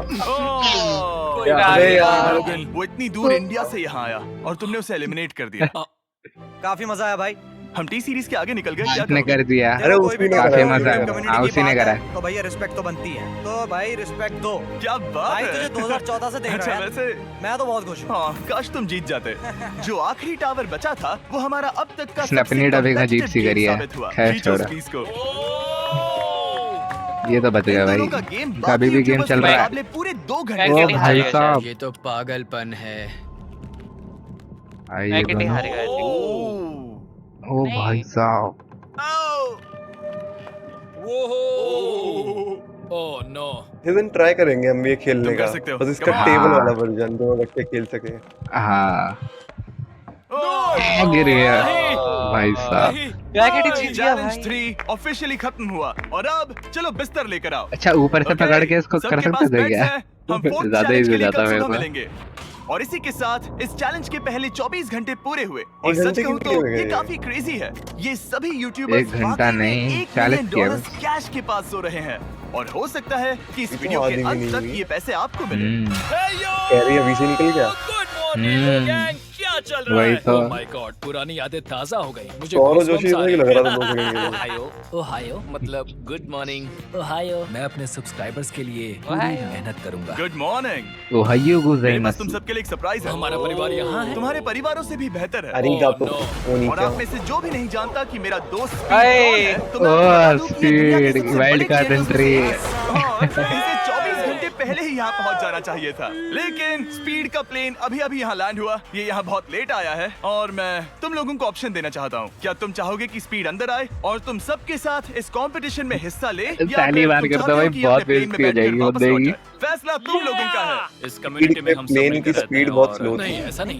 अरे यार। वो इतनी दूर इंडिया से यहाँ आया और तुमने उसे एलिमिनेट कर दिया। काफी मजा आया भाई। हम टी सीरीज के आगे निकल गए, क्या उसने करोगे? कर दिया। अरे उसने काफी करा। मजा आया। कम्युनिटी हाँ की उसी ने बात करा है, तो भैया रिस्पेक्ट तो बनती है। तो भाई रिस्पेक्ट दो। क्या बात भाई है। तुझे 2014 से देख अच्छा रहा है। वैसे मैं तो बहुत खुश हूँ। हाँ काश तुम जीत जाते। जो आखिरी टावर बचा था वो हमारा अब तक का उसने अपनी डबिंग अजीब सी करी है। खैर छोड़ो। ये तो बच गया भाई। कभी भी गेम चल रहा है। पूरे 2 मैं ओ घंटे नहीं भाई हारेगा साहब। ये तो पागलपन है। भाई ये मैं कितनी दोनों। हारेगा ऐसे। ओ भाई साहब। Oh no. इस दिन ट्राई करेंगे हम ये खेलने तुम कर का। सकते हो। बस इसका Come on. टेबल वाला वर्जन दोनों रख के खेल सके। हाँ गिर गया भाई साहब। जीत गया चैलेंज भाई। 3 ऑफिशियली खत्म हुआ और अब चलो बिस्तर लेकर आओ। अच्छा ऊपर से Okay? पकड़ के इसको कर सबके पास सकते थे beds क्या? हैं, हम fourth ज्यादा challenge इजी के लिए जाता कल मेरे सुबह को। मिलेंगे। और इसी के साथ इस चैलेंज के पहले 24 घंटे पूरे हुए। और एक सच घंटे कहूं कितने तो हो गए? ये काफी क्रेजी है। ये सभी यूट्यूबर्स एक घंटा नहीं, 40 किया मिलियन कैश के पास सो रहे हैं। और हो सकता है कि इस ये तो वीडियो के आदमी अंत नहीं तक हुई। ये पैसे आपको मिले। कैरी अभी से निकल गया। क्या चल रहा वही है? तो। ओह माय गॉड, पुरानी यादें ताजा हो गई। मुझे सौरव goosebumps जोशी आ नहीं रहे लग रहा था हैं। 2 सेकंड के लिए। ओहायो ओहायो मतलब गुड मॉर्निंग। ओहायो। मैं अपने सब्सक्राइबर्स के लिए पूरी ओहायो। मेहनत करूंगा। Good morning. ओहायो मेरे गुजाइमस। पास तुम सबके लिए एक सरप्राइज है। हमारा परिवार यहाँ है। तुम्हारे परिवारों से भी बेहतर है। अरिगातो। no. वो नहीं और क्या। आप में से जो भी नहीं जानता कि मेरा दोस्त स्पीड अरे, कौन है, तो मैं आपको बता दूं कि ये दुनिया के स्पीड, सबसे वाइल्ड बड़े कार्ड चैनल्स में एंट्री। से एक है। और इसे 24 घंटे पहले ही यहाँ पहुँच जाना चाहिए था, लेकिन स्पीड का प्लेन अभी यहाँ लैंड हुआ। ये यहाँ बहुत लेट आया है और मैं तुम लोगों को ऑप्शन देना चाहता हूँ। क्या तुम चाहोगे कि स्पीड अंदर आए और तुम सबके साथ इस कंपटीशन में हिस्सा ले, या पहली फिर बार तुम करता चाहते हो भाई, कि बहुत अपने प्लेन में बेइज्जती हो बैठकर जाएगी, वो वापस लौट देगी। जाए? फैसला तुम लोगों का है। इस कम्युनिटी में हम सब प्लेन मिलकर की रहते स्पीड हैं बहुत और स्लो नहीं थी। ऐसा नहीं।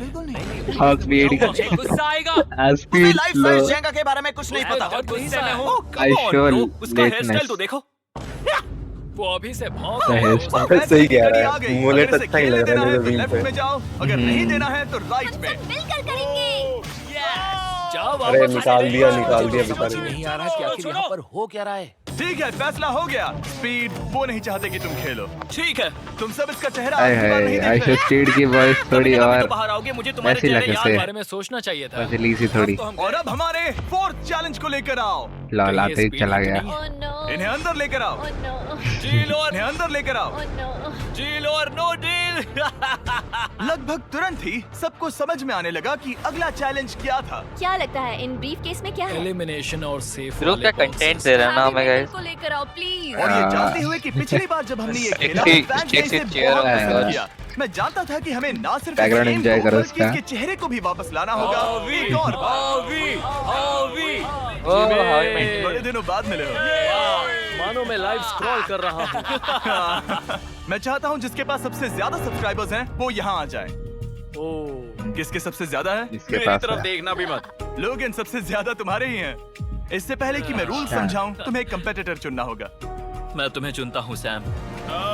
हाँ स्पीड का गुस्सा आएगा। Speed life slow. Size Jenga के बारे में कुछ नहीं पता। बहुत गुस्सा है। I show उसका हेयर स्टाइल lateness. तो देखो। वो अभी से भौंक The रहा है। hairstyle. सही कह घड़ी रहा आ है। गई। मुझे अगर इसे अच्छा ही खेलने लग रहा देना है है तो रील लेफ्ट पे। में जाओ, अगर नहीं देना है तो राइट में। मिलकर करेंगे। जाओ अरे वापस निकाल दिया मुझे बेचारे समझ ने। नहीं आ रहा कि आखिर यहाँ पर हो क्या रहा है। ठीक है फैसला हो गया। स्पीड वो नहीं चाहते कि तुम खेलो। ठीक है। तुम सब इसका चेहरा हाय आखिरी बार नहीं हाय देख रहे। स्पीड की वॉइस थोड़ी कभी तो और बाहर आओगे, मुझे तुम्हारे ऐसी चेहरे लगे याद से। इस बारे में सोचना चाहिए था। वैसे सी थोड़ी। तो हम और अब हमारे 4th चैलेंज को लेकर आओ। लाल आते ही speed चला की गया। नहीं Oh no. इन्हें अंदर लेकर आओ। Oh no. डील और इन्हें अंदर लेकर आओ। Oh no. डील और नो डील। लगभग तुरंत ही सबको समझ में आने लगा कि अगला चैलेंज क्या था। क्या लगता है इन ब्रीफ केस में क्या है? एलिमिनेशन और सेफ ब्रो क्या कंटेंट दे रहा है ना हमें गाइस। को लेकर आओ प्लीज। और ये जानते हुए कि पिछली बार जब हमने ये खेला एक फैंस ने इसे चेयर बहुत है। पसंद किया। मैं जानता था कि हमें ना सिर्फ Background गेम enjoy को, करो बल्कि इसका। इसके चेहरे को भी वापस लाना होगा। एक और बार। ओह हाउ मैं बड़े दिनों बाद मिले हो। मानो मैं लाइव स्क्रॉल कर रहा हूँ। मैं चाहता हूँ जिसके पास सबसे ज्यादा सब्सक्राइबर्स हैं वो यहाँ आ जाए। किसके सबसे ज्यादा है? इसके पास है। देखना भी मत। लोगन सबसे ज्यादा तुम्हारे ही हैं। इससे पहले कि मैं रूल समझाऊं, तुम्हें एक कंपेटिटर चुनना होगा। मैं तुम्हें चुनता हूँ सैम।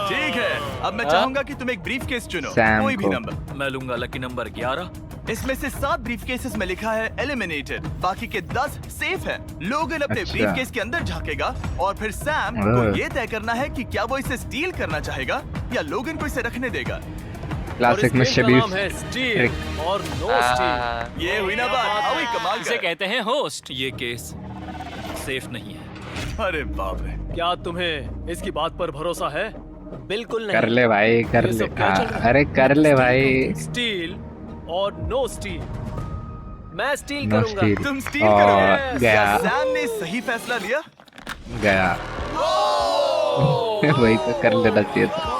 ठीक है, अब मैं चाहूंगा कि तुम एक ब्रीफ केस चुनो, सैम कोई भी को। नंबर। मैं लूंगा लकी नंबर 11। इसमें से 7 ब्रीफ केसेस में लिखा है एलिमिनेटेड, बाकी के 10 सेफ हैं। लोगन अपने अच्छा। ब्रीफ केस के अंदर झांकेगा और फिर सैम को ये तय करना है कि क्या वो इसे स्टील करना चाहेगा या लोगन को इसे रखने देगा। क्लासिक में शबीर। स्टील और नो स्टील। ये हुई ना बात, हाउ ही कमाल इसे का। कहते हैं होस्ट। ये केस सेफ नहीं है। अरे बाप रे। क्या तुम्हें इसकी बात पर भरोसा है? बिल्कुल नहीं। कर ले भाई कर ये ले। सब क्या चल रहा है? अरे कर ले भाई। स्टील और नो स्टील। मैं स्टील नो करूंगा। स्टील। तुम स्टील और करोगे? गया क्या सैम ने सही फैसला लिया? गया। वही तो कर लेना चाहिए था।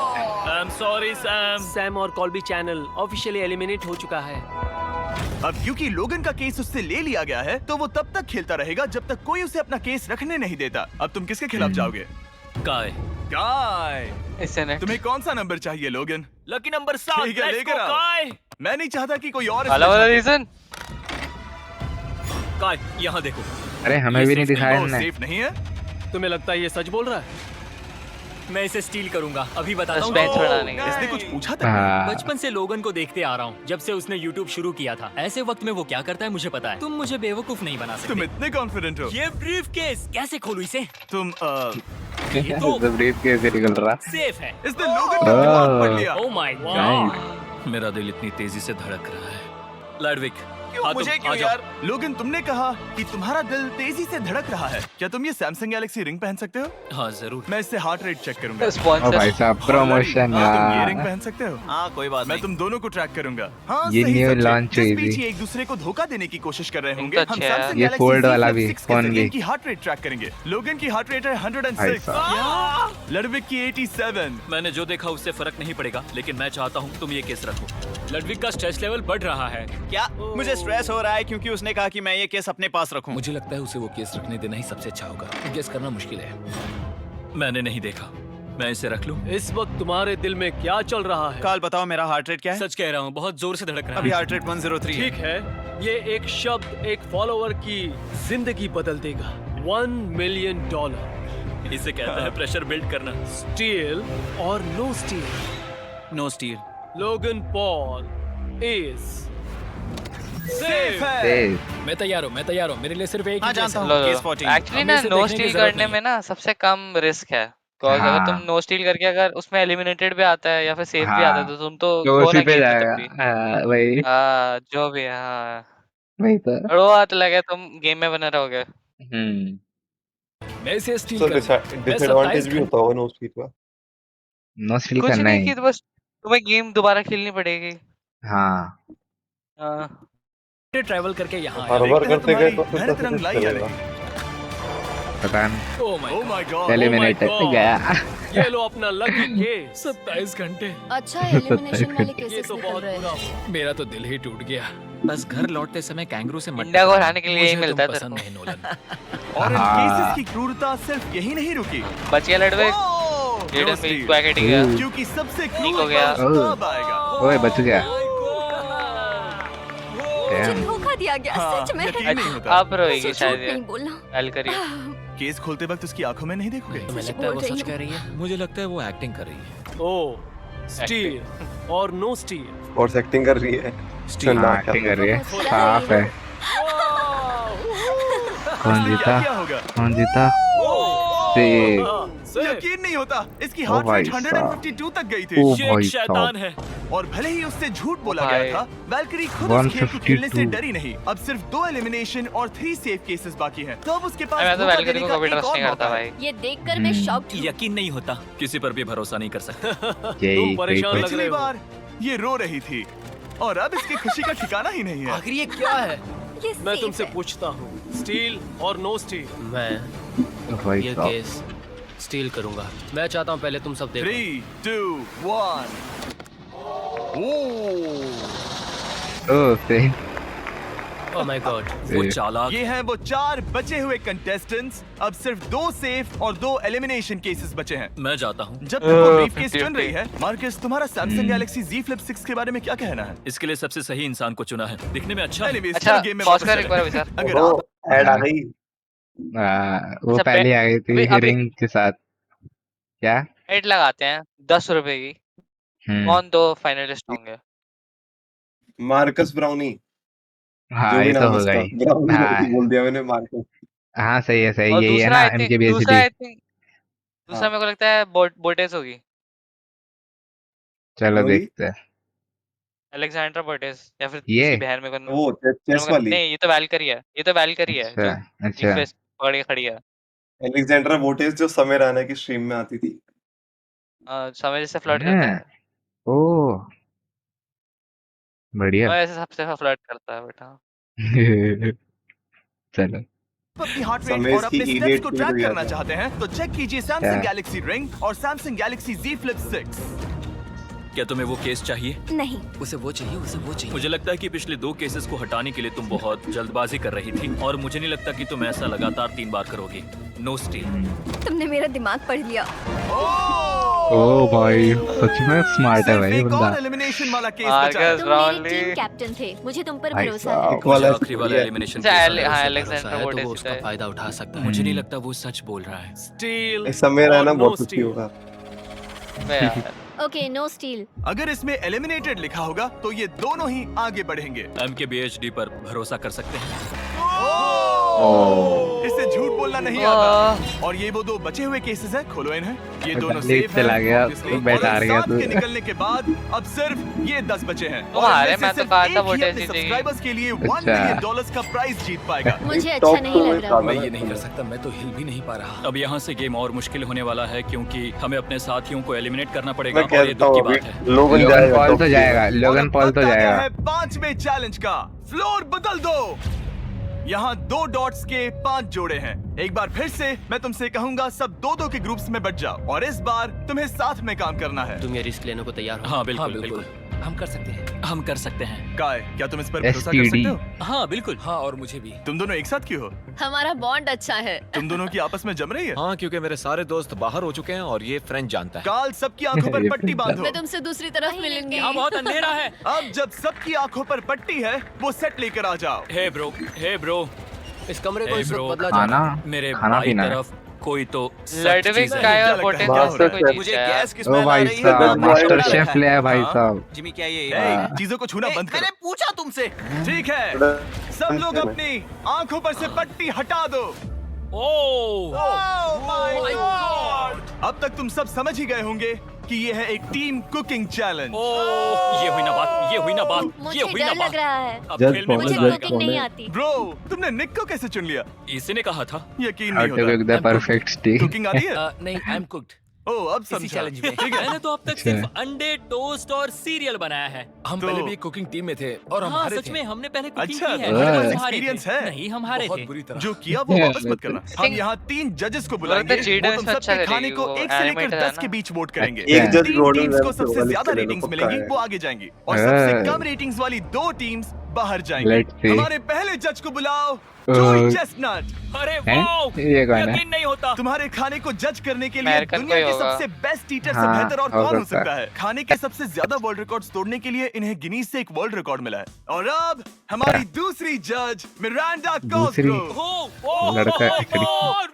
I am sorry Sam. Sam और कॉल्बी चैनल ऑफिशियली एलिमिनेट हो चुका है। अब क्योंकि लोगन का केस उससे ले लिया गया है तो वो तब तक खेलता रहेगा जब तक कोई उसे अपना केस रखने नहीं देता। अब तुम किसके खिलाफ जाओगे? काय। काय। इससे ने तुम्हें कौन सा नंबर चाहिए लोगन? Lucky number 7। ठीक है, लेट्स लेकर गो आओ। काय। मैं नहीं चाहता कि कोई और वाला इसमें वाला झांके। रीजन। काय यहाँ देखो। अरे हमें भी नहीं दिखाया ओह, इनने। सेफ नहीं है? तुम्हें लगता है ये सच बोल रहा है? मैं इसे स्टील करूंगा, अभी बताता हूँ। सस्पेंस बढ़ाने के लिए। इसने कुछ पूछा था? हाँ, बचपन से लोगन को देखते आ रहा हूँ, जब से उसने YouTube शुरू किया था। ऐसे वक्त में वो क्या करता है मुझे पता है। तुम मुझे बेवकूफ नहीं बना तुम सकते। इतने कॉन्फिडेंट हो? ये ब्रीफ केस कैसे खोलूं इसे? तुम तो ब्रीफ कैसे निकल रहा? सेफ है। इसने लोगन का दिमाग पढ़ लिया। Oh my God. मेरा दिल इतनी तेजी से धड़क रहा है। लैडविक, क्यों मुझे क्यों यार? लोगन तुमने कहा कि तुम्हारा दिल तेजी से धड़क रहा है। क्या तुम ये सैमसंग गैलेक्सी रिंग पहन सकते हो? हाँ जरूर। मैं इससे हार्ट रेट चेक करूंगा। ओ स्पॉन्सर। भाई साहब प्रमोशन हाँ, तुम ये यार। रिंग पहन सकते हो? हाँ कोई बात मैं नहीं। तुम दोनों को ट्रैक करूंगा। हाँ, ये सही न्यू समझे। लॉन्च जिस हुई बीच थी। ये एक दूसरे को धोखा देने की कोशिश कर रहे होंगे, इनका हम अच्छा है। सैमसंग ये गैलेक्सी फोल्ड Z वाला Flip भी, 6 के फोन जरिए भी। इनकी हार्ट रेट ट्रैक करेंगे। लोगन की हार्ट रेट है भाई 106, साहब। लडविक की 87। मैंने जो देखा उससे फर्क नहीं पड़ेगा, लेकिन मैं चाहता हूँ तुम ये केस रखो। लडविक का स्ट्रेस लेवल बढ़ रहा है। क्या मुझे स्ट्रेस हो रहा है क्योंकि उसने कहा कि मैं ये केस अपने पास रखूं। मुझे लगता है उसे वो केस रखने देना ही सबसे अच्छा होगा। गेस करना मुश्किल है। मैंने नहीं देखा, मैं इसे रख लूं? इस वक्त तुम्हारे दिल में क्या चल रहा है? काल बताओ मेरा हार्ट रेट क्या है? सच कह रहा हूँ, बहुत जोर से धड़क रहा अभी है। हार्ट रेट 103 है। ठीक है, ये एक शब्द एक फॉलोवर की जिंदगी बदल देगा। $1 मिलियन। इसे कहते हैं प्रेशर बिल्ड करना। स्टील और no steal. No steal. Logan Paul is safe है। तेज। मैं तैयार हूँ मेरे लिए सिर्फ एक हाँ ही केस जानता है। हूँ। केस 14। एक्चुअली हमें ना इसे नो देखने की स्टील जरूरत करने नहीं में ना सबसे कम रिस्क है। बिकॉज अगर तुम हाँ। नो स्टील करके अगर उसमें एलिमिनेटेड भी आता है या फिर सेफ भी आता है हाँ, तो तुम तो तो हो उसी ना पे गेम में जाएगा। तब भी। हाँ, वही हाँ जो भी है, हाँ वही तो। अड़ो हाथ लगे तुम गेम में बने रहोगे। मैं इसे स्टील सर कर दूं। मैं डिसएडवांटेज 27 भी होता होगा नो स्पीड का। नो स्टील कुछ करना नहीं ही। कि तो बस तुम्हें गेम दोबारा खेलनी पड़ेगी। हाँ, हाँ घंटे ट्रैवल करके यहाँ हर आया। बार देखते हैं करते गए तुम्हारी तो फिर मेहनत 10 रंग मिनट लाई या चलेगा। नहीं। पता नहीं। Oh my Oh God. my God। Eliminated God। गया। ये लो अपना लकी केस। 27 घंटे। अच्छा एलिमिनेशन वाले ये केसेस तो निकल बहुत रहे बुरा हैं। हुआ। मेरा तो दिल ही टूट गया। बस घर लौटते समय कैंगरू से मत इंडिया को टकराना। हराने के लिए यही मुझे मिलता है तुम तेरे पसंद को। नहीं नोलन। और इन हाँ। केसेस की क्रूरता सिर्फ यही नहीं रुकी। बच गया लड़वे। ओह, no जेडन भी steal। क्वैक हट गया। क्योंकि सबसे ठीक क्रूर हो गया। पल तब आएगा। ओए बच गया। मुझे Damn। धोखा दिया गया हाँ, सच में। यकीन नहीं होता। अब रोएगी झूठ शायद नहीं ये। बोलना। वैल्करी। केस खोलते वक्त उसकी आंखों में नहीं देखोगे। तुम्हें लगता है वो सच कह रही है? मुझे लगता है वो एक्टिंग कर रही है। ओ स्टील और नो स्टील। और एक्टिंग कर रही है। हाँ, एक्टिंग कर रही है। साफ है। कौन इससे जीता? क्या किया होगा? कौन जीता? सेफ। यकीन नहीं होता, इसकी ओ हार्ट भाई रेट 152 तक गई ओ थी। ये भाई एक शैतान साहब। है। और भले ही उससे झूठ बोला भाई। गया था, वैल्करी खुद उस खेल को खेलने से 152। डरी नहीं। अब सिर्फ 2 एलिमिनेशन और 3 सेफ केसेस बाकी हैं। तो अब उसके पास मैं तो धोखा वैल्करी देने को का कभी एक ट्रस्ट और नहीं करता मौका है। भाई। ये देखकर मैं शॉक्ड हूँ। यकीन नहीं होता, किसी पर भी भरोसा नहीं कर सकते। यही तुम परेशान यही लग पिछली रहे हो। बार ये रो रही थी और अब इसकी खुशी का ठिकाना ही नहीं है। आखिर ये क्या है? ये मैं safe तुमसे है। पूछता हूँ, स्टील और नो स्टील? मैं भाई ये साहब। केस स्टील करूंगा। मैं चाहता हूँ पहले तुम सब देखो। 3, 2, 1। ओ सही। Oh my God. वो चालाक। ये हैं वो 4 बचे हुए कंटेस्टेंट्स। अब सिर्फ 2 सेफ और 2 एलिमिनेशन केसेस बचे हैं। मैं जाता हूँ। जब तक वो ब्रीफ केस 50-50। चुन रही है, मार्कस तुम्हारा सैमसंग गैलेक्सी Z Flip 6 के बारे में क्या कहना है? इसके लिए सबसे सही इंसान को चुना है। दिखने में अच्छा है। Anyways, अच्छा चलो गेम में पॉज वापस कर एक बार चलें। अभी सर। अगर वो आप ऐड आ गई। वो अच्छा, पहले आ गई थी अभी- रिंग के साथ। क्या? एड लगाते हैं 10 रुपए की। कौन 2 फाइनलिस्ट होंगे? Marcus brownie. हाँ जो भी ये तो नाम है होगा उसका। ही। ब्राउनी हाँ बोल दिया मैंने मार्कस। हाँ सही है सही और यही है दूसरा ना आई थिंक MKBHD। दूसरा हाँ। मेरे को लगता है बोर्टेस होगी। चलो होगी? देखते हैं। अलेक्जेंड्रा बोर्टेस या फिर ये? किसी बहन में वो चेस वाली। नहीं, ये तो वैल्करी है। ये तो वैल्करी है अच्छा जो अच्छा। फेस पकड़ के खड़ी है। एलेक्जेंड्रा वोटेस जो समय राणा की स्ट्रीम में आती थी। समय जैसे फ्लर्ट करता है। ओ बढ़िया। मैं ऐसे सबसे फ्लर्ट करता है बेटा। चलो अपनी हार्ट रेट समेश और अपने की स्टेप्स E8 को भी ट्रैक बढ़िया करना था। चाहते हैं तो चेक कीजिए सैमसंग गैलेक्सी रिंग और सैमसंग गैलेक्सी Z Flip 6। क्या तुम्हें वो केस चाहिए? नहीं, उसे वो चाहिए। मुझे लगता है कि पिछले 2 केसेस को हटाने के लिए तुम बहुत जल्दबाजी कर रही थी और मुझे नहीं लगता कि तुम ऐसा लगातार 3 बार करोगी। No steal. तुमने मेरा दिमाग पढ़ लिया। ओ भाई सच में स्मार्ट है सिर्फ भाई एक और बंदा। एलिमिनेशन वाला केस मार्कस बचा है। तुम मेरे राउंडली टीम कैप्टन थे, मुझे तुम पर भाई भरोसा है। एक वाला आखिरी वाला एलिमिनेशन अच्छा, केस हाँ है। अलेक्जेंडर वोट वो उसका फायदा उठा सकता है। मुझे नहीं लगता वो सच बोल रहा है। स्टील ऐसा मेरा है ना और बहुत no खुशी steal। होगा। Okay, no steal. अगर इसमें एलिमिनेटेड लिखा होगा तो ये दोनों ही आगे बढ़ेंगे। MKBHD पर भरोसा कर सकते हैं। इससे झूठ बोलना नहीं आता। और ये वो 2 बचे हुए केसेस हैं, खोलो इन्हें। ये दोनों लीक सेफ हैं चला गया, obviously। तो बैठ और आ इन गया 7 तो। के निकलने के बाद अब सिर्फ ये 10 बचे हैं। तुम और हारे, इनमें से मैं तो सिर्फ कहा था एक ही वोट अपने ऐसी जीतेगी। सब्सक्राइबर्स के लिए $1 अच्छा। मिलियन का प्राइज जीत पाएगा। मुझे अच्छा नहीं लग रहा। मैं ये नहीं कर सकता, मैं तो हिल भी नहीं पा रहा। अब यहाँ से गेम और मुश्किल होने वाला है क्योंकि हमें अपने साथियों को एलिमिनेट करना पड़ेगा मैं और ये कहता दुख हूँ की अभी बात है। लोगन लोगन जाएगा पॉल top तो three। जाएगा, और लोगन अब पॉल तो वक्त आ गया जाएगा। है 5वें चैलेंज का। फ्लोर बदल दो। यहाँ 2 डॉट्स के 5 जोड़े हैं। एक बार फिर से मैं तुमसे कहूंगा सब 2-2 के ग्रुप्स में बट जाओ और इस बार तुम्हें साथ में काम करना है। तुम ये रिस्क लेने को तैयार हो? हाँ बिल्कुल बिल्कुल हम कर सकते हैं। हम कर सकते हैं। काय, क्या तुम इस पर भरोसा कर STD। सकते हो? हाँ बिल्कुल। हाँ, और मुझे भी। तुम दोनों एक साथ क्यों हो? हमारा बॉन्ड अच्छा है। तुम दोनों की आपस में जम रही है? हाँ, क्योंकि मेरे सारे दोस्त बाहर हो चुके हैं और ये फ्रेंड जानता है। काल, सबकी आंखों पर पट्टी बांधो। मैं तुमसे दूसरी तरफ मिलूंगी। यहाँ बहुत अंधेरा है। अब जब सबकी आंखों पर पट्टी है वो सेट लेकर आ जाओ। हे ब्रो इस कमरे को Hey, इस वक्त bro। बदला जाना। खाना मेरे खाना बाई पीना है। तरफ कोई तो सच लडविग चीज़ है। काय और क्या पोटेंशियल लगता है? से कोई मुझे जीता है। गैस की ओ स्मेल आ भाई रही है। साहब, मैं मास्टर बड़ा शेफ ले आया भाई हाँ। साहब। जिमी क्या ये ए, चीजों को छूना बंद मैंने करो। पूछा तुमसे। ठीक है, सब लोग अपनी आंखों पर से पट्टी हटा दो। ओह my God! अब तक तुम सब समझ ही गए होंगे कि ये है एक टीम कुकिंग चैलेंज। ओह ये हुई ना बात, ये हुई ना बात, ये मुझे हुई ना डर लग बात। रहा है। अब जज खेल में मुझे मजा जज आएगा। कुकिंग नहीं आती। ब्रो, तुमने निक को कैसे चुन लिया? इसी ने कहा था। यकीन हाउ नहीं टू कुक द होता। परफेक्ट स्टीक। कुकिंग आती है? नहीं, आई एम कुक्ड। ओह, अब इसी समझा। चैलेंज में। ठीक है। मैंने तो अब तक अच्छा। सिर्फ अंडे, टोस्ट और सीरियल बनाया है। हम तो- पहले भी कुकिंग टीम में थे और हम हाँ हारे सच थे। में हमने पहले कुकिंग अच्छा, की है। तुम्हारे पास हम हारे experience थे। है। नहीं हम हारे बहुत थे। बुरी तरह। जो किया वो वापस मत करना। हम यहाँ 3 जजेस को बुलाएंगे। लगता है वो GDS तुम में अच्छा सबके खाने करेगी, को वो 1 से लेकर animated है 10 के ना। बीच वोट करेंगे। एक जज 3 गॉर्डन टीम्स को रैमसे सबसे वाली ज्यादा चैनल रेटिंग्स पक्का मिलेंगी है। वो आगे जाएंगी और सबसे हाँ। कम रेटिंग्स वाली 2 टीम्स बाहर जाएंगी। Let's see. हमारे पहले जज को बुलाओ, जॉय चेस्टनट। अरे हैं? वाओ ये कौन है? यकीन नहीं होता। तुम्हारे खाने को जज करने के लिए अमेरिकन दुनिया कोई के होगा। सबसे बेस्ट ईटर से हाँ, बेहतर और हो कौन हो सकता है। सकता है? खाने के सबसे ज्यादा वर्ल्ड रिकॉर्ड्स तोड़ने के लिए इन्हें गिनीज से एक वर्ल्ड रिकॉर्ड मिला है। और अब हमारी दूसरी जज मिरांडा दूसरी? कॉस्ग्रोव। ओह लड़का ओह, खिचड़ी।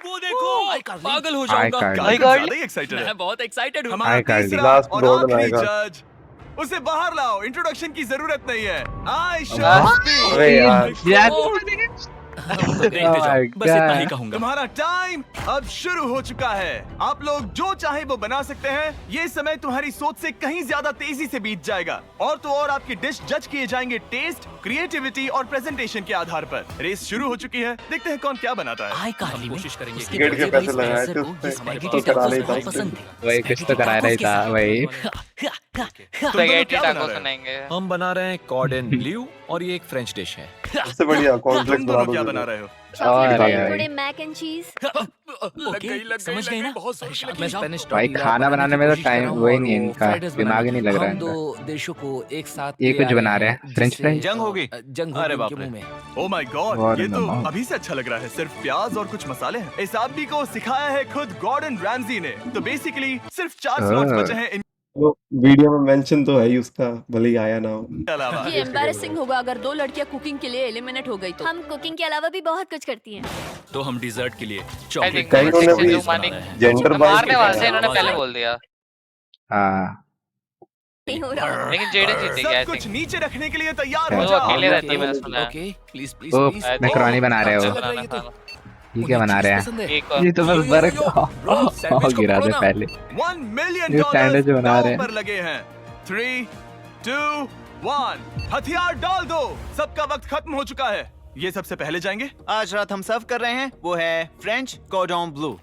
वो देखो पागल हो आई जाऊंगा। कार्ड। काफी ज्यादा ही एक्साइटेड है। मैं बहुत एक्साइटेड हूँ। हमारा कार्ड तीसरा लास्ट और गॉर्डन आखिरी आएगा। जज, उसे बाहर लाओ। इंट्रोडक्शन की जरूरत नहीं है। आई शुड अरे यार देखते Oh जाओ my बस इतना ही God. कहूंगा। तुम्हारा टाइम अब शुरू हो चुका है। आप लोग जो चाहे वो बना सकते हैं। ये समय तुम्हारी सोच से कहीं ज्यादा तेजी से बीत जाएगा। और तो और आपकी डिश जज किए जाएंगे टेस्ट, क्रिएटिविटी और प्रेजेंटेशन के आधार पर। रेस शुरू हो चुकी है, देखते हैं कौन क्या बनाता है। हम कोशिश करेंगे कि टिकट के पैसे लगाए थे उससे तो करा नहीं था उससे। वही कुछ तो करा रहा ही था वही। स्पैगेटी क्या बना टाको रहे हो? सुनाएंगे। हम बना रहे हैं कॉर्डन ब्लू और ये एक फ्रेंच डिश है। सबसे बढ़िया कॉर्नफ्लेक्स तुम बना दोनों दो क्या मुझे। बना रहे हो? अरे यार। थोड़े मैक एंड चीज। ओके समझ गए ना। मैं स्पेनिश भाई खाना बनाने में तो टाइम वही नहीं है इनका, दिमाग ही नहीं लग रहा है हम इनका। दो देशों को एक साथ ये ले कुछ आए बना हैं, रहे हैं, फ्रेंच जिससे, फ्राइज? जंग होगी? जंग अरे होगी बाप इनके रे। मुंह में। ओह माय गॉड, और ये तो नमक। अभी से अच्छा लग रहा है। सिर्फ प्याज और कुछ मसाले हैं। इस आदमी को सिखाया है खुद गॉर्डन रैमजी ने। तो बेसिकली सिर्फ 4 स्लॉट्स बचे हैं इनके वो वीडियो में मेंशन तो है ही उसका, भले ही आया ना हो। अलावा। ये एम्बैरेसिंग होगा अगर 2 लड़कियां कुकिंग के लिए एलिमिनेट हो गई तो। हम कुकिंग के अलावा भी बहुत कुछ करती हैं। तो हम डिजर्ट के लिए I चॉकलेट think कई लोगों ने भी जेंडर मारने वाले से इन्होंने पहले बोल दिया। हाँ नहीं हो रहा। लेकिन जेडन जीतेगी सब आई कुछ थिंक। नीचे रखने के लिए तैयार वो हो जाओ। अकेले रहती है, मैंने सुना है। Okay please please oh please. Macaroni बना रहे हो। बनाना खाना। ये क्या बना रहे हैं? एक और ये तो बस बर्फ गिरा दे पहले। $1 मिलियन ये सैंडविच बना रहे हैं। पर लगे हैं। 3, 2, 1 हथियार डाल दो। सबका वक्त खत्म हो चुका है। ये सबसे पहले जाएंगे। आज रात हम सर्व कर रहे हैं वो है फ्रेंच कॉर्डन ब्लू।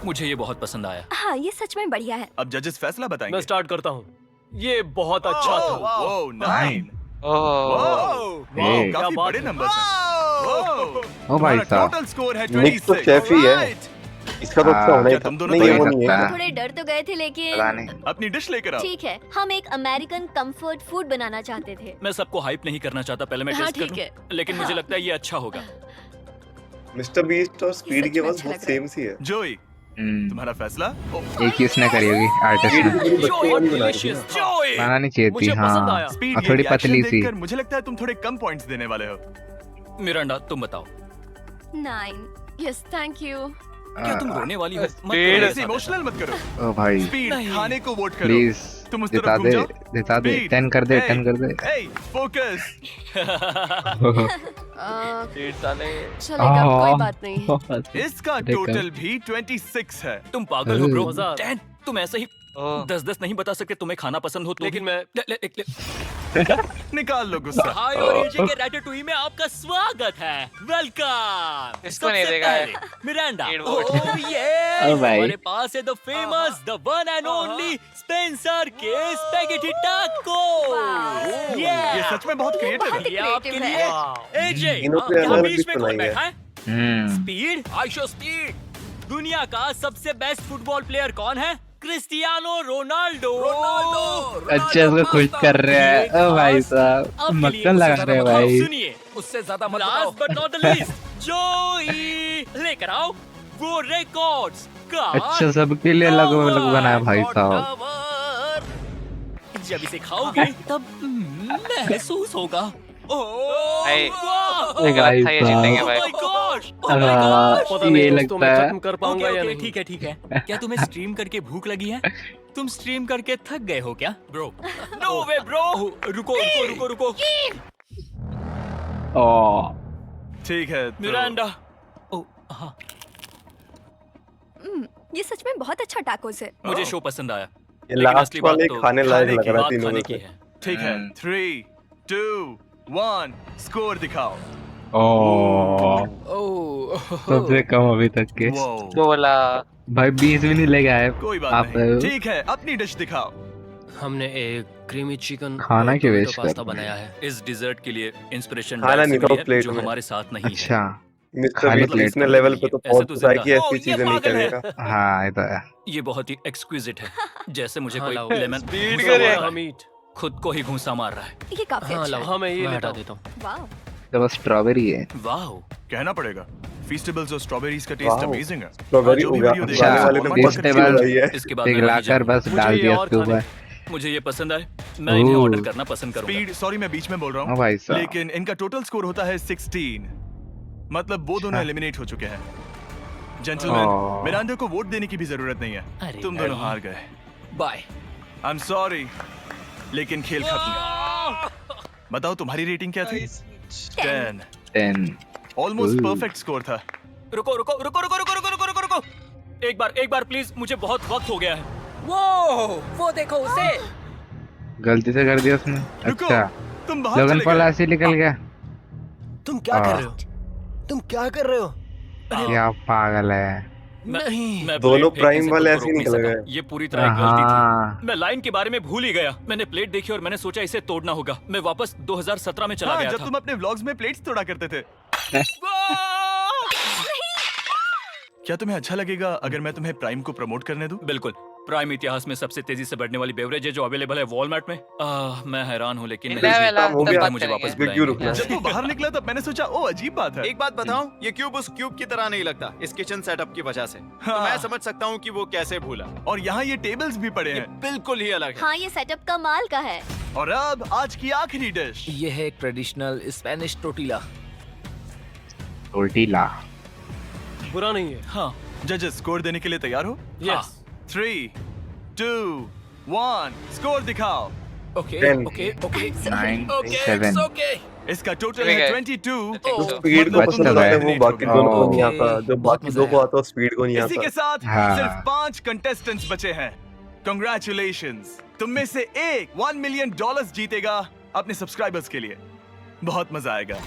मुझे ये बहुत पसंद आया। हाँ, ये सच में बढ़िया है। अब जजेस फैसला बताएंगे। मैं स्टार्ट करता हूँ। ये बहुत अच्छा था। ओह 9। ओह वाह, Hey. काफी क्या बात बड़े है। नंबर्स हैं। ओ भाई साहब टोटल स्कोर है निक तो 26। शेफ ही है। Alright, इसका तो अच्छा होना ही क्या था। तुम दोनों नहीं तैयार वो हो नहीं सकता है। है? थोड़े डर तो गए थे पता लेकिन नहीं। अपनी डिश लेकर आओ। ठीक है, हम एक अमेरिकन कंफर्ट फूड बनाना चाहते थे। मैं सबको हाइप नहीं करना चाहता, पहले मैं हाँ, टेस्ट ठीक करूं, है। लेकिन मुझे लगता है ये अच्छा होगा। मिस्टर बीस्ट और स्पीड सच की में आवाज अच्छा बहुत लग रहा है। सेम सी है। जोई, तुम्हारा फैसला? एक ही उसने करी होगी आर्टिस्ट स्पीड ने। की पूरी बच्ची वाली बनाई थी ना। जोई बनानी चाहिए थी मुझे पसंद हाँ। आया। स्पीड, और ये थोड़ी रिएक्शन पतली सी। देखकर मुझे लगता है तुम थोड़े कम पॉइंट्स देने वाले हो। मिरांडा तुम बताओ, 9। Yes thank you. क्या तुम रोने वाली हो? मत Speed. करो ऐसा, ऐसे इमोशनल मत करो। ओ भाई स्पीड, नहीं। खाने को वोट करो। प्लीज तुम उस जिता तरफ घूम दे जाओ। जिता दे। Speed. 10 कर दे Hey, 10 कर दे। hey, focus. स्पीड साले। चलेगा कोई बात नहीं। इसका टोटल भी 26 है। तुम पागल हो ब्रो। मजा। 10 तुम ऐसे ही ओह। 10 नहीं बता सकते तुम्हें खाना पसंद हो तो लेकिन भी। मैं निकाल लो गुस्सा। हाय और एजे के रैटेटुई में आपका स्वागत है। वेलकम। इसको नहीं देखा है। मिरांडा। Eight votes. ओह ये ओ भाई। हमारे पास है the famous the one and only Spencer के स्पैगेटी टाको। ये सच में बहुत क्रिएटिव है। ये आपके creative लिए एजे इन्हों पे यहाँ अलग बीच में भी कौन बनाई है। बैठा है? हम्म स्पीड आइशो स्पीड। दुनिया का सबसे बेस्ट फुटबॉल प्लेयर कौन है? Cristiano Ronaldo. अच्छा उसको खुश कर रहे हैं। ओ भाई साहब मक्खन लगा रहे हैं भाई। सुनिए, उससे ज्यादा मत बताओ। Last but not the least, जोई लेकर आओ वो रिकॉर्ड्स का अच्छा सबके लिए अलग अलग बनाया भाई साहब। जब इसे खाओगे तब महसूस होगा। भाई, वाह! ये गलत था, ये जीतेंगे भाई। Oh my gosh! Oh my हाँ, gosh! पता नहीं ये दोस्तों मैं लगता है खत्म कर पाऊंगा या नहीं। ठीक है ठीक है। क्या तुम्हें स्ट्रीम करके भूख लगी है? तुम स्ट्रीम करके थक गए हो क्या ब्रो? No way bro. रुको रुको रुको रुको। ओ ठीक है तो मिरांडा। ओ हाँ, ये सच में बहुत अच्छा टाकोस है। मुझे शो पसंद आया। ये लेकिन लास्ट असली बात वाले तो खाने लायक खाने लग की रहा है बात तीनों खाने में की से। है। ठीक है। 3, 2, 1 स्कोर दिखाओ। ओ ओह सबसे कम अभी तक के। वो बोला। भाई 20 भी नहीं ले गए कोई बात आप। नहीं। ठीक है, अपनी डिश दिखाओ। हमने एक क्रीमी चिकन खाना क्यों waste कर पास्ता रहे हैं? बनाया है। इस डिजर्ट के लिए इंस्पिरेशन खाना नहीं था प्लेट जो में। हमारे साथ नहीं है। अच्छा मिस्टर खाली बीस्ट प्लेट इसने में लेवल पे तो ऐसे पहुंच तो चुका है जिंदा कि है। ऐसी ओ, ये चीजें नहीं पागल है। करेगा। हाँ ये तो है। ये बहुत ही एक्सक्विजिट है। जैसे मुझे हाँ, कोई लाओ। लेमन स्पीड घुसा करे। मार रहा है। हमीट। खुद को ही घूंसा मार रहा है। ये काफी हाँ अच्छा लाओ। है। हाँ मैं ये मैं लेता हटा हूँ। देता हूँ। वाओ। तो बस स्ट्रॉबेरी है। वाह कहना पड़ेगा, फीस्टेबल्स और स्ट्रॉबेरीज का टेस्ट वाओ। अमेजिंग है। स्ट्रॉबेरी जो भी उगा वीडियो अच्छा, उगाने वाले ने देखा, बहुत अच्छी वेजिटेबल उगाई है। इसके बाद मैं वहीं पिघलाकर जाऊंगा। बस मुझे डाल ये दिया और उसके ऊपर। मुझे ये पसंद आए, मैं इन्हें ओह। ऑर्डर करना पसंद करूंगा। स्पीड, सॉरी मैं बीच में बोल रहा ओ हूँ, भाई साहब। लेकिन इनका टोटल स्कोर होता है 16। मतलब वो दोनों अच्छा। एलिमिनेट हो चुके हैं। जेंटलमैन, ओह। मिरांडा को वोट देने की भी जरूरत नहीं है। अरे तुम दोनों नहीं। हार गए। बाय। आई एम सॉरी, लेकिन खेल खत्म। बताओ तुम्हारी रेटिंग क्या थी? 10। 10 ऑलमोस्ट Ooh. परफेक्ट स्कोर था। रुको रुको रुको रुको रुको रुको रुको रुको रुको। एक बार प्लीज, मुझे बहुत वक्त हो गया है। वो देखो उसे। गलती से कर दिया उसने। रुको, अच्छा तुम बाहर लोगन चले पॉल गए। ऐसे ही निकल गया। तुम क्या कर हाँ। रहे हो? तुम क्या कर रहे हो? क्या पागल है। नहीं। मैं दोनों प्लेट फेंकने प्राइम से वाले खुद को ऐसे ही रोक नहीं निकल सका। गए। ये पूरी तरह एक गलती थी। हाँ मैं लाइन के बारे में भूल ही गया। मैंने प्लेट देखी और मैंने सोचा इसे तोड़ना होगा। मैं वापस 2017 में चला हाँ, गया जब था। तुम अपने व्लॉग्स में प्लेट्स तोड़ा करते थे। क्या तुम्हें अच्छा लगेगा अगर मैं तुम्हें प्राइम को प्रमोट करने दूं? बिल्कुल। प्राइम इतिहास में सबसे तेजी से बढ़ने वाली बेवरेज है जो अवेलेबल है वॉलमार्ट में। मैं हैरान हूँ लेकिन इंडिया नहीं। वाला वो भी तब आप बात मुझे वापस करेंगे। क्यों रुकना? जब वो बाहर निकला तब मैंने सोचा ओ अजीब बात है। एक बात बताऊं, ये क्यूब उस क्यूब की तरह नहीं लगता इस किचन सेटअप की वजह से। तो हाँ। मैं समझ सकता हूं कि वो कैसे भूला। और यहाँ ये टेबल्स भी पड़े ये हैं। बिल्कुल ही अलग है। हाँ ये सेटअप कमाल का है। और अब आज की आखिरी डिश। ये है एक ट्रेडिशनल स्पेनिश टोटीला। टोर्टिला। बुरा नहीं है। हाँ जजेस स्कोर देने के लिए तैयार हो? यस। 3, 2, 1 स्कोर दिखाओ। Okay 10. Okay okay 9 okay 7 it's okay. इसका टोटल ठीक है है। 22। तो जो so, स्पीड को मतलब पसंद तुम आता है वो eliminate बाकी हो दोनों को गए। नहीं आता। जो बहुत बाकी मजा दो को आया। आता है स्पीड को नहीं इसी के आता। साथ हाँ। सिर्फ 5 कंटेस्टेंट्स बचे हैं। कंग्रेचुलेशंस, तुम में से एक $1 मिलियन जीतेगा अपने सब्सक्राइबर्स के लिए। बहुत मजा आएगा।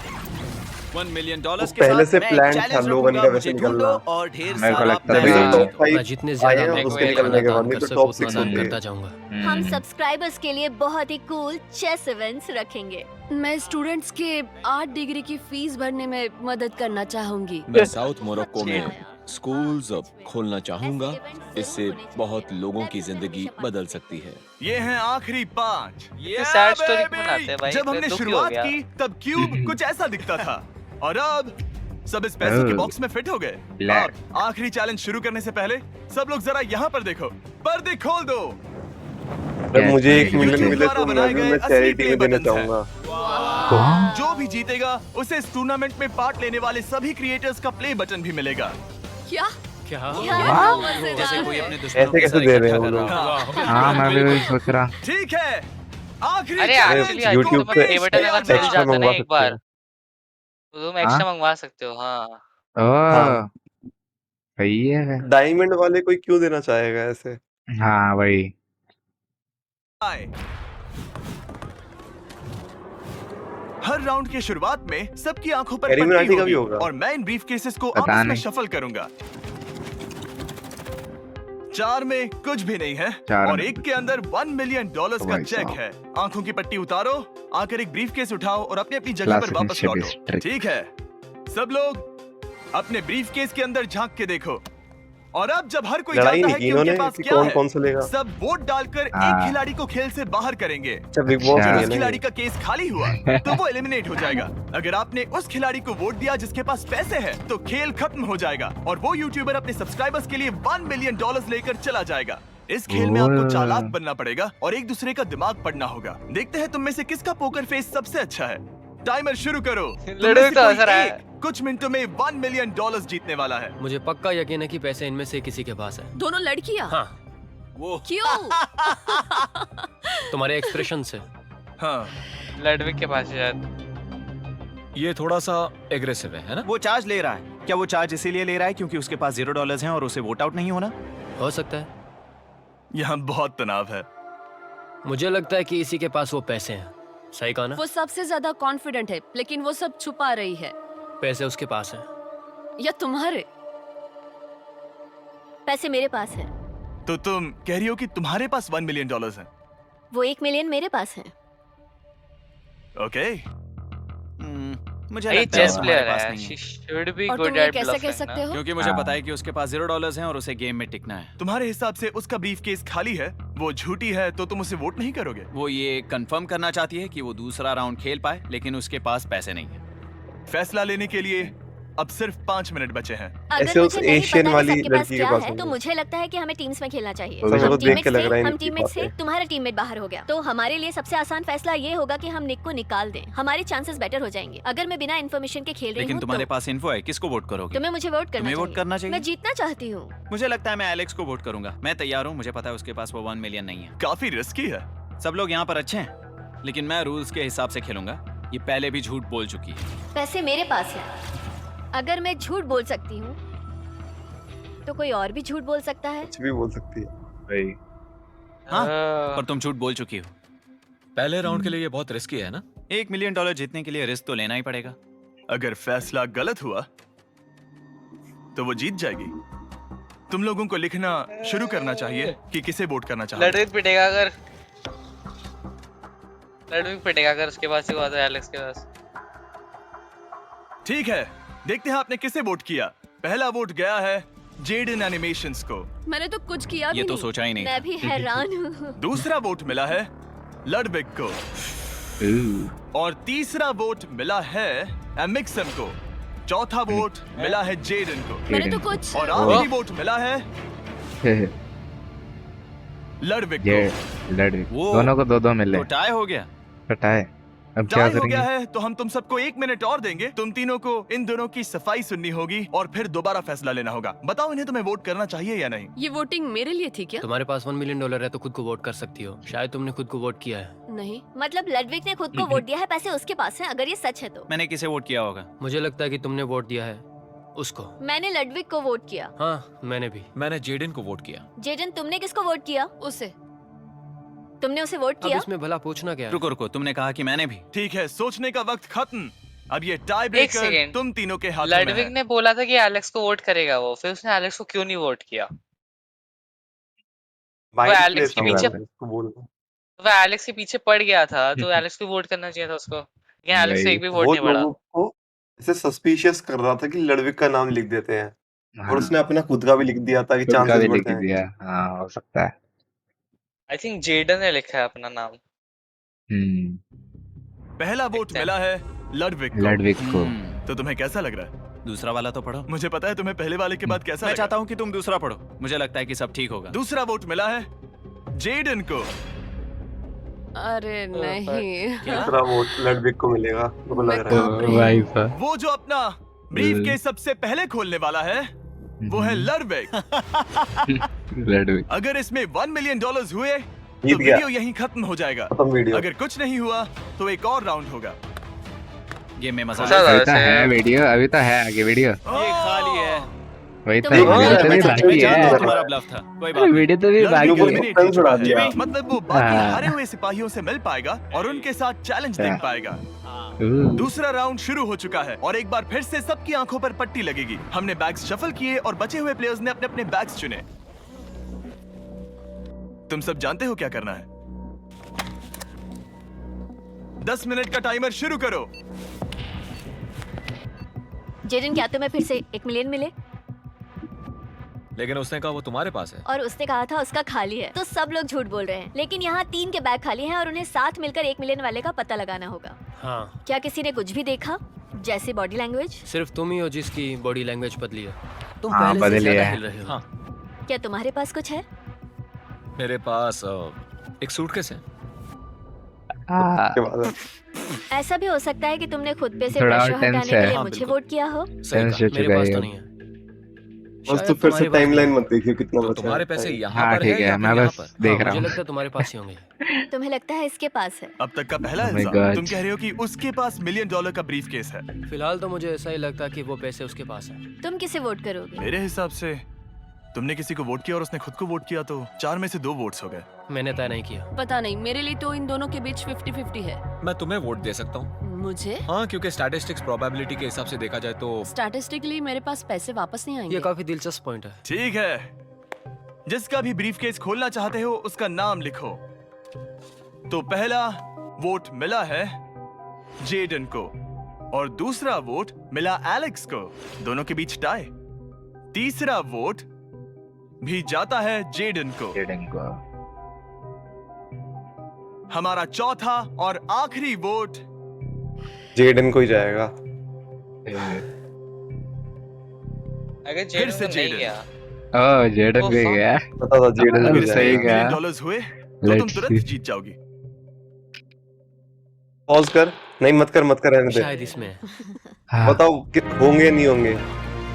$1 मिलियन वो के पहले साथ से मैं प्लान चैलेंज था लोगन रखूंगा, का मुझे वैसे ढूंढो निकलना। और ढेर मेरे को सारा लगता है तभी पैसा तो मैं- टॉप 5 मैं जितने आए ज्यादा हैं मेरे को उसके मिलेगा निकलने के दान बाद, नहीं कर तो सकूं, टॉप उतना 6 दान होंगे। करता जाऊंगा। हम सब्सक्राइबर्स के लिए बहुत ही कूल चेस इवेंट्स रखेंगे। मैं स्टूडेंट्स के 8 डिग्री की फीस भरने में मदद करना चाहूंगी। मैं साउथ मोरक्को में स्कूल्स खोलना चाहूंगा। इससे बहुत लोगों की जिंदगी बदल सकती है। ये हैं आखिरी 5। सैड स्टोरी क्यों बनाते हैं भाई? जब हमने दुखी हो शुरुआत गया। की तब क्यूब कुछ ऐसा दिखता था और अब सब इस पैसों के Oh. बॉक्स में फिट हो गए। Black. अब आखिरी चैलेंज शुरू करने से पहले सब लोग जरा यहाँ पर देखो, पर्दे खोल दो। जब मुझे 1 मिलियन YouTube मिले द्वारा तो बनाए मैं गए असली चैरिटी play में देना buttons हैं। चाहूंगा। जो भी जीतेगा उसे इस टूर्नामेंट में पार्ट लेने वाले सभी क्रिएटर्स का प्ले बटन भी मिलेगा। क्या? क्या? जैसे कोई अपने दुश्मनों ऐसे के कैसे साथ दे रहे इकट्ठा हैं कर वो रहा लोग? हो। हाँ मैं भी वही सोच रहा। ठीक है, आखिरी अरे challenge एक्चुअली YouTube YouTube को पे पे प्ले पेश बटन किया अगर जाए। मिल एक्स्ट्रा जाता ना मंगवा एक सकते बार हैं। तो तुम एक्स्ट्रा मंगवा सकते हो। हाँ ओह सही है फिर। डायमंड वाले कोई क्यों देना चाहेगा ऐसे? हाँ वही। आए। हर राउंड की शुरुआत में सबकी आंखों पर एलिमिनेटी पट्टी का भी होगी होगा। और मैं इन ब्रीफ केसेस को पता आपस में नहीं। शफल करूंगा। 4 में कुछ भी नहीं है 4 और में। एक के अंदर $1 मिलियन का भाई चेक साहब। है। आंखों की पट्टी उतारो, आकर एक ब्रीफ केस उठाओ और अपनी अपनी जगह पर वापस Classic लौटो। trick. ठीक है, सब लोग अपने ब्रीफ केस के अंदर झांक के देखो। और अब जब हर कोई लड़ाई जानता नहीं है की कि उनके इन्होंने पास कि क्या कौन है, कौन सा लेगा। सब वोट डालकर एक हाँ। खिलाड़ी को खेल से बाहर करेंगे। अच्छा बिग बॉस अच्छा। नहीं है जिस ना खिलाड़ी ये? का केस खाली हुआ तो वो एलिमिनेट हो जाएगा। अगर आपने उस खिलाड़ी को वोट दिया जिसके पास पैसे हैं, तो खेल खत्म हो जाएगा और वो यूट्यूबर अपने सब्सक्राइबर्स के लिए $1 मिलियन लेकर चला जाएगा। इस खेल में आपको ओह। चालाक बनना पड़ेगा और एक दूसरे का दिमाग पढ़ना होगा। देखते हैं तुम में से किसका पोकर फेस सबसे अच्छा है। टाइमर शुरू करो। तुम में लड़े से तो कोई असर है। एक कुछ मिनटों में $1 मिलियन जीतने वाला है। मुझे पक्का यकीन है कि पैसे इनमें से किसी के पास है। दोनों लड़कियां? हाँ, वो क्यों? तुम्हारे एक्सप्रेशन से। हाँ, लडविक के पास है शायद। ये थोड़ा सा एग्रेसिव है ना? वो चार्ज ले रहा है। क्या वो चार्ज इसीलिए ले रहा है क्योंकि उसके पास $0 हैं और उसे वोट आउट नहीं होना? हो सकता है। यहाँ बहुत तनाव है। मुझे लगता है कि इसी के पास वो पैसे हैं। सही कहा ना? वो सबसे ज्यादा कॉन्फिडेंट है, लेकिन वो सब छुपा रही है। पैसे उसके पास हैं। या तुम्हारे? पैसे मेरे पास है। तो तुम कह रही हो कि तुम्हारे पास $1 मिलियन है? वो 1 मिलियन मेरे पास है। ओके। मुझे ये लगता है चेस वो प्लेयर हमारे पास है। नहीं है। She should be और good तुम ये at कैसे कह bluffing सकते ना। हो? क्योंकि मुझे हाँ। पता है कि उसके पास $0 हैं और उसे गेम में टिकना है। तुम्हारे हिसाब से उसका ब्रीफ केस खाली है, वो झूठी है, तो तुम उसे वोट नहीं करोगे? वो ये कंफर्म करना चाहती है कि वो दूसरा राउंड खेल पाए, लेकिन उसके पास पैसे नहीं है। फैसला लेने के लिए अब सिर्फ 5 मिनट बचे हैं। अगर ऐसे उस मुझे नहीं एशियन पता कि वाली सबके पास लड़की के क्या पास है, तो होंगे। मुझे लगता है कि हमें टीम्स में खेलना चाहिए। तो मेरे को हम देख के टीममेट लग रहा है से, हम इनकी टीममेट से बातें। तुम्हारा टीममेट बाहर हो गया, तो हमारे लिए सबसे आसान फैसला ये होगा कि हम निक को निकाल दें। हमारे चांसेस बेटर हो जाएंगे। अगर मैं बिना इन्फॉर्मेशन के खेल रही लेकिन हूँ तुम्हारे तो पास इन्फो है, किसको वोट करोगे? तुम्हें मुझे वोट करना तुम्हें वोट करना चाहिए? मैं जीतना चाहती हूँ। मुझे लगता है मैं एलेक्स को वोट करूंगा। मैं तैयार हूँ, मुझे पता है उसके पास वो 1 मिलियन नहीं है। काफी रिस्की है। सब लोग यहाँ पर अच्छे हैं, लेकिन मैं रूल्स के हिसाब से खेलूंगा। ये पहले भी झूठ बोल चुकी है। पैसे मेरे पास है। अगर मैं झूठ बोल सकती हूँ तो कोई और भी झूठ बोल सकता है। कुछ भी बोल सकती है। वही। हाँ, पर तुम झूठ बोल चुकी हो। पहले राउंड के लिए ये बहुत रिस्की है ना? $1 मिलियन जीतने के लिए रिस्क तो लेना ही पड़ेगा। अगर फैसला गलत हुआ तो वो जीत जाएगी। तुम लोगों को लिखना शुरू करना चाहिए कि किसे वोट करना चाहोगे। लडविक पिटेगा अगर उसके पास ही हुआ तो एलेक्स के पास। ठीक है, देखते हैं आपने किसे वोट किया। पहला वोट गया है जेडन एनिमेशंस को। मैंने तो कुछ किया भी ये तो नहीं। सोचा ही नहीं मैं था। भी हैरान हूँ। दूसरा वोट मिला है लडविक को और तीसरा वोट मिला है एमिक्सम को। चौथा वोट मिला है जेडन को मैंने तो कुछ और आखिरी वोट मिला है लडविक ये को। लड़विक वो- दोनों को 2-2 मिले। तो टाई हो गया। पटाए। अब क्या टाई हो करेंगे? गया है तो हम तुम सबको 1 मिनट और देंगे। तुम तीनों को इन दोनों की सफाई सुननी होगी और फिर दोबारा फैसला लेना होगा। बताओ इन्हें तुम्हें वोट करना चाहिए या नहीं। ये वोटिंग मेरे लिए थी क्या? तुम्हारे पास $1 मिलियन है तो खुद को वोट कर सकती हो। शायद तुमने खुद को वोट किया है। नहीं। मतलब लडविक ने खुद को वोट दिया है, पैसे उसके पास हैं। अगर ये सच है तो मैंने किसे वोट किया होगा? मुझे लगता है कि तुमने वोट दिया है उसको। मैंने लडविक को वोट किया। हाँ, मैंने भी। मैंने जेडन को वोट किया। जेडन तुमने किसको वोट किया? उसे। तुमने उसे वोट अब किया? इसमें भला पूछना क्या है? रुको रुको, तुमने कहा कि मैंने भी। ठीक है, सोचने का वक्त खत्म। अब ये टाई एक ब्रेकर सेकेंड, तुम तीनों के हाथों में लडविग है। ने बोला था कि एलेक्स को वोट करेगा वो, फिर उसने एलेक्स को क्यों नहीं वोट किया? वो माइंड एलेक्स के प्ले पीछे था उसको बोलना। वो एलेक्स के पीछे पड़ गया था, तो एलेक्स को वोट करना चाहिए था उसको, लेकिन एलेक्स को वही। एक भी वोट वो नहीं पड़ा। लोगों को ऐसे सस्पिशियस कर रहा था कि लड़विक का नाम लिख देते हैं और हाँ, उसने अपना खुद का भी लिख दिया ताकि खुद का चांसेस भी बढ़ लिख जाएं। दिया। हाँ, हो सकता है। आई थिंक जेडन ने लिखा है अपना नाम। पहला वोट देखते हैं। मिला है लडविक को। लडविक को। तो तुम्हें कैसा लग रहा है? दूसरा वाला तो पढ़ो। मुझे पता है तुम्हें पहले वाले के बाद कैसा मैं लगा। चाहता हूँ कि तुम दूसरा पढ़ो। मुझे लगता है कि सब ठीक होगा। दूसरा वोट मिला है जेडन को। अरे नहीं। दूसरा वोट लड़विक को मिलेगा मुझको लग रहा है। कांप रही भाई हूँ। साहब। वो जो अपना ब्रीफ केस सबसे पहले खोलने वाला है वो है लडविक। लडविक। अगर इसमें $1 मिलियन हुए तो जीत गया। वीडियो यहीं खत्म हो जाएगा। खत्म वीडियो। अगर कुछ नहीं हुआ तो एक और राउंड होगा। गेम में मजा चलो, अभी तो ऐसे- है वीडियो, अभी तो है आगे वीडियो। ये खाली है। वही तो तुम- वीडियो तो भी मैं बाकी मैं जानता हूँ है। तुम्हारा ब्लफ था। कोई बात अरे नहीं। वीडियो तो भी बाकी लड़विक वो है। eliminate हो फ्रेंड्स उड़ा चुका दिया। है। मतलब वो बाकी हाँ। हारे हुए सिपाहियों से मिल पाएगा और उनके साथ चैलेंज देख पाएगा। Ooh. दूसरा राउंड शुरू हो चुका है और एक बार फिर से सबकी आंखों पर पट्टी लगेगी। हमने बैग्स शफल किए और बचे हुए प्लेयर्स ने अपने अपने बैग्स चुने। तुम सब जानते हो क्या करना है। 10 मिनट का टाइमर शुरू करो। जेडन, क्या तुम्हें फिर से 1 मिलियन मिले? लेकिन उसने कहा वो तुम्हारे पास है। और उसने कहा था उसका खाली है, तो सब लोग झूठ बोल रहे हैं। लेकिन यहाँ 3 के बैग खाली हैं और उन्हें साथ मिलकर 1 मिलियन वाले का पता लगाना होगा। हाँ, क्या किसी ने कुछ भी देखा, जैसे बॉडी लैंग्वेज? सिर्फ तुम ही हो जिसकी बॉडी लैंग्वेज बदली है। तुम हाँ, पहले से बदली ज्यादा है। हिल रहे हो। हाँ। क्या तुम्हारे पास कुछ है? मेरे पास एक सूटकेस है। हाँ, के बाद ऐसा भी हो सकता है कि तुमने खुद पे से थोड़ा प्रेशर और tense हटाने के है। लिए हाँ, मुझे बिल्कुल। वोट किया हो। सही tense कहा, हो मेरे चुका पास है तो ये। नहीं है। बस शायद तो फिर से तुम्हारे पास टाइमलाइन नहीं मत देखियो कितना तो बचा तुम्हारे है। पैसे यहाँ हाँ पर ठीक है या है, फिर मैं यहाँ बस पर? देख हाँ, रहा मुझे हूँ। लगता है तुम्हारे पास ही होंगे। तुम्हें लगता है इसके पास है? अब तक का पहला Oh my इल्जाम। God. तुम कह रहे हो कि उसके पास $1 मिलियन का ब्रीफ केस है। फिलहाल तो मुझे ऐसा ही लगता है कि वो पैसे उसके पास है। तुम किसे वोट करोगे? मेरे हिसाब से तुमने किसी को वोट किया और उसने खुद को वोट किया, तो 4 में से 2 वोट्स हो गए। मैंने तय नहीं किया। पता नहीं, मेरे लिए तो इन दोनों के बीच 50-50 है। मैं तुम्हें वोट दे सकता हूँ। मुझे हाँ, क्योंकि स्टैटिस्टिक्स प्रोबेबिलिटी के हिसाब से देखा जाए तो स्टैटिस्टिकली मेरे पास पैसे वापस नहीं आएंगे। ये काफी दिलचस्प पॉइंट है। ठीक है, जिसका भी ब्रीफ केस खोलना चाहते हो उसका नाम लिखो। तो पहला वोट मिला है जेडन को और दूसरा वोट मिला एलेक्स को। दोनों के बीच टाई। तीसरा वोट भी जाता है जेडन को। जेडन को। हमारा चौथा और आखिरी वोट जेडन को ही जाएगा। अगर फिर जेडन से को नहीं जेडन। गया, ओह, जेडन भी गया। पता था जेडन को अरे ही सही जाएगा। कहा। $1 मिलियन हुए तो तुम Let's तुरंत see. जीत जाओगी। पॉज कर। नहीं मत कर रहने दे। शायद इसमें है। हाँ, बताओ कि होंगे नहीं होंगे।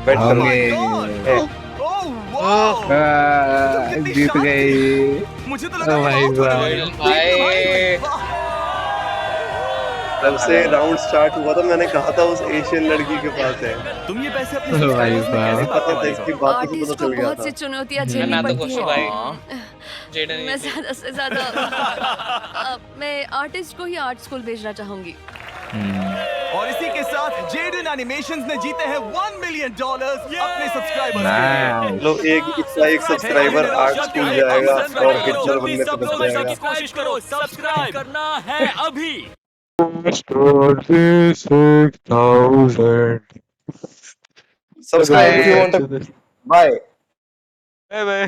बैट Oh करो। my होंगे। God! ए, Oh, wow! कितनी जीत शांत गई। मुझे तो लगा Oh my out होने God. वाली है। भाई। वाह! जब से राउंड स्टार्ट हुआ था मैंने कहा था उस एशियन लड़की के पास है। तुम ये पैसे अपने Oh सब्सक्राइबर्स में भाई कैसे साहब। पता था बांटने इसकी वाले हो? बातों से आर्टिस्ट पता को चल गया बहुत था। सी चुनौतियां झेलनी मैं तो पड़ती खुश हूँ है। भाई। जेडन मैं जीती। ज्यादा से ज्यादा मैं आर्टिस्ट को ही आर्ट स्कूल भेजना चाहूंगी। और इसी के साथ जेडन एनिमेशंस ने जीते हैं $1 मिलियन अपने सब्सक्राइबर्स के लिए। लो एक सब्सक्राइबर आर्ट स्कूल जाएगा और हिटलर बनने से बच जाएगा। कोशिश करो, सब्सक्राइब करना है अभी। Subscribe if you want to buy। Bye bye.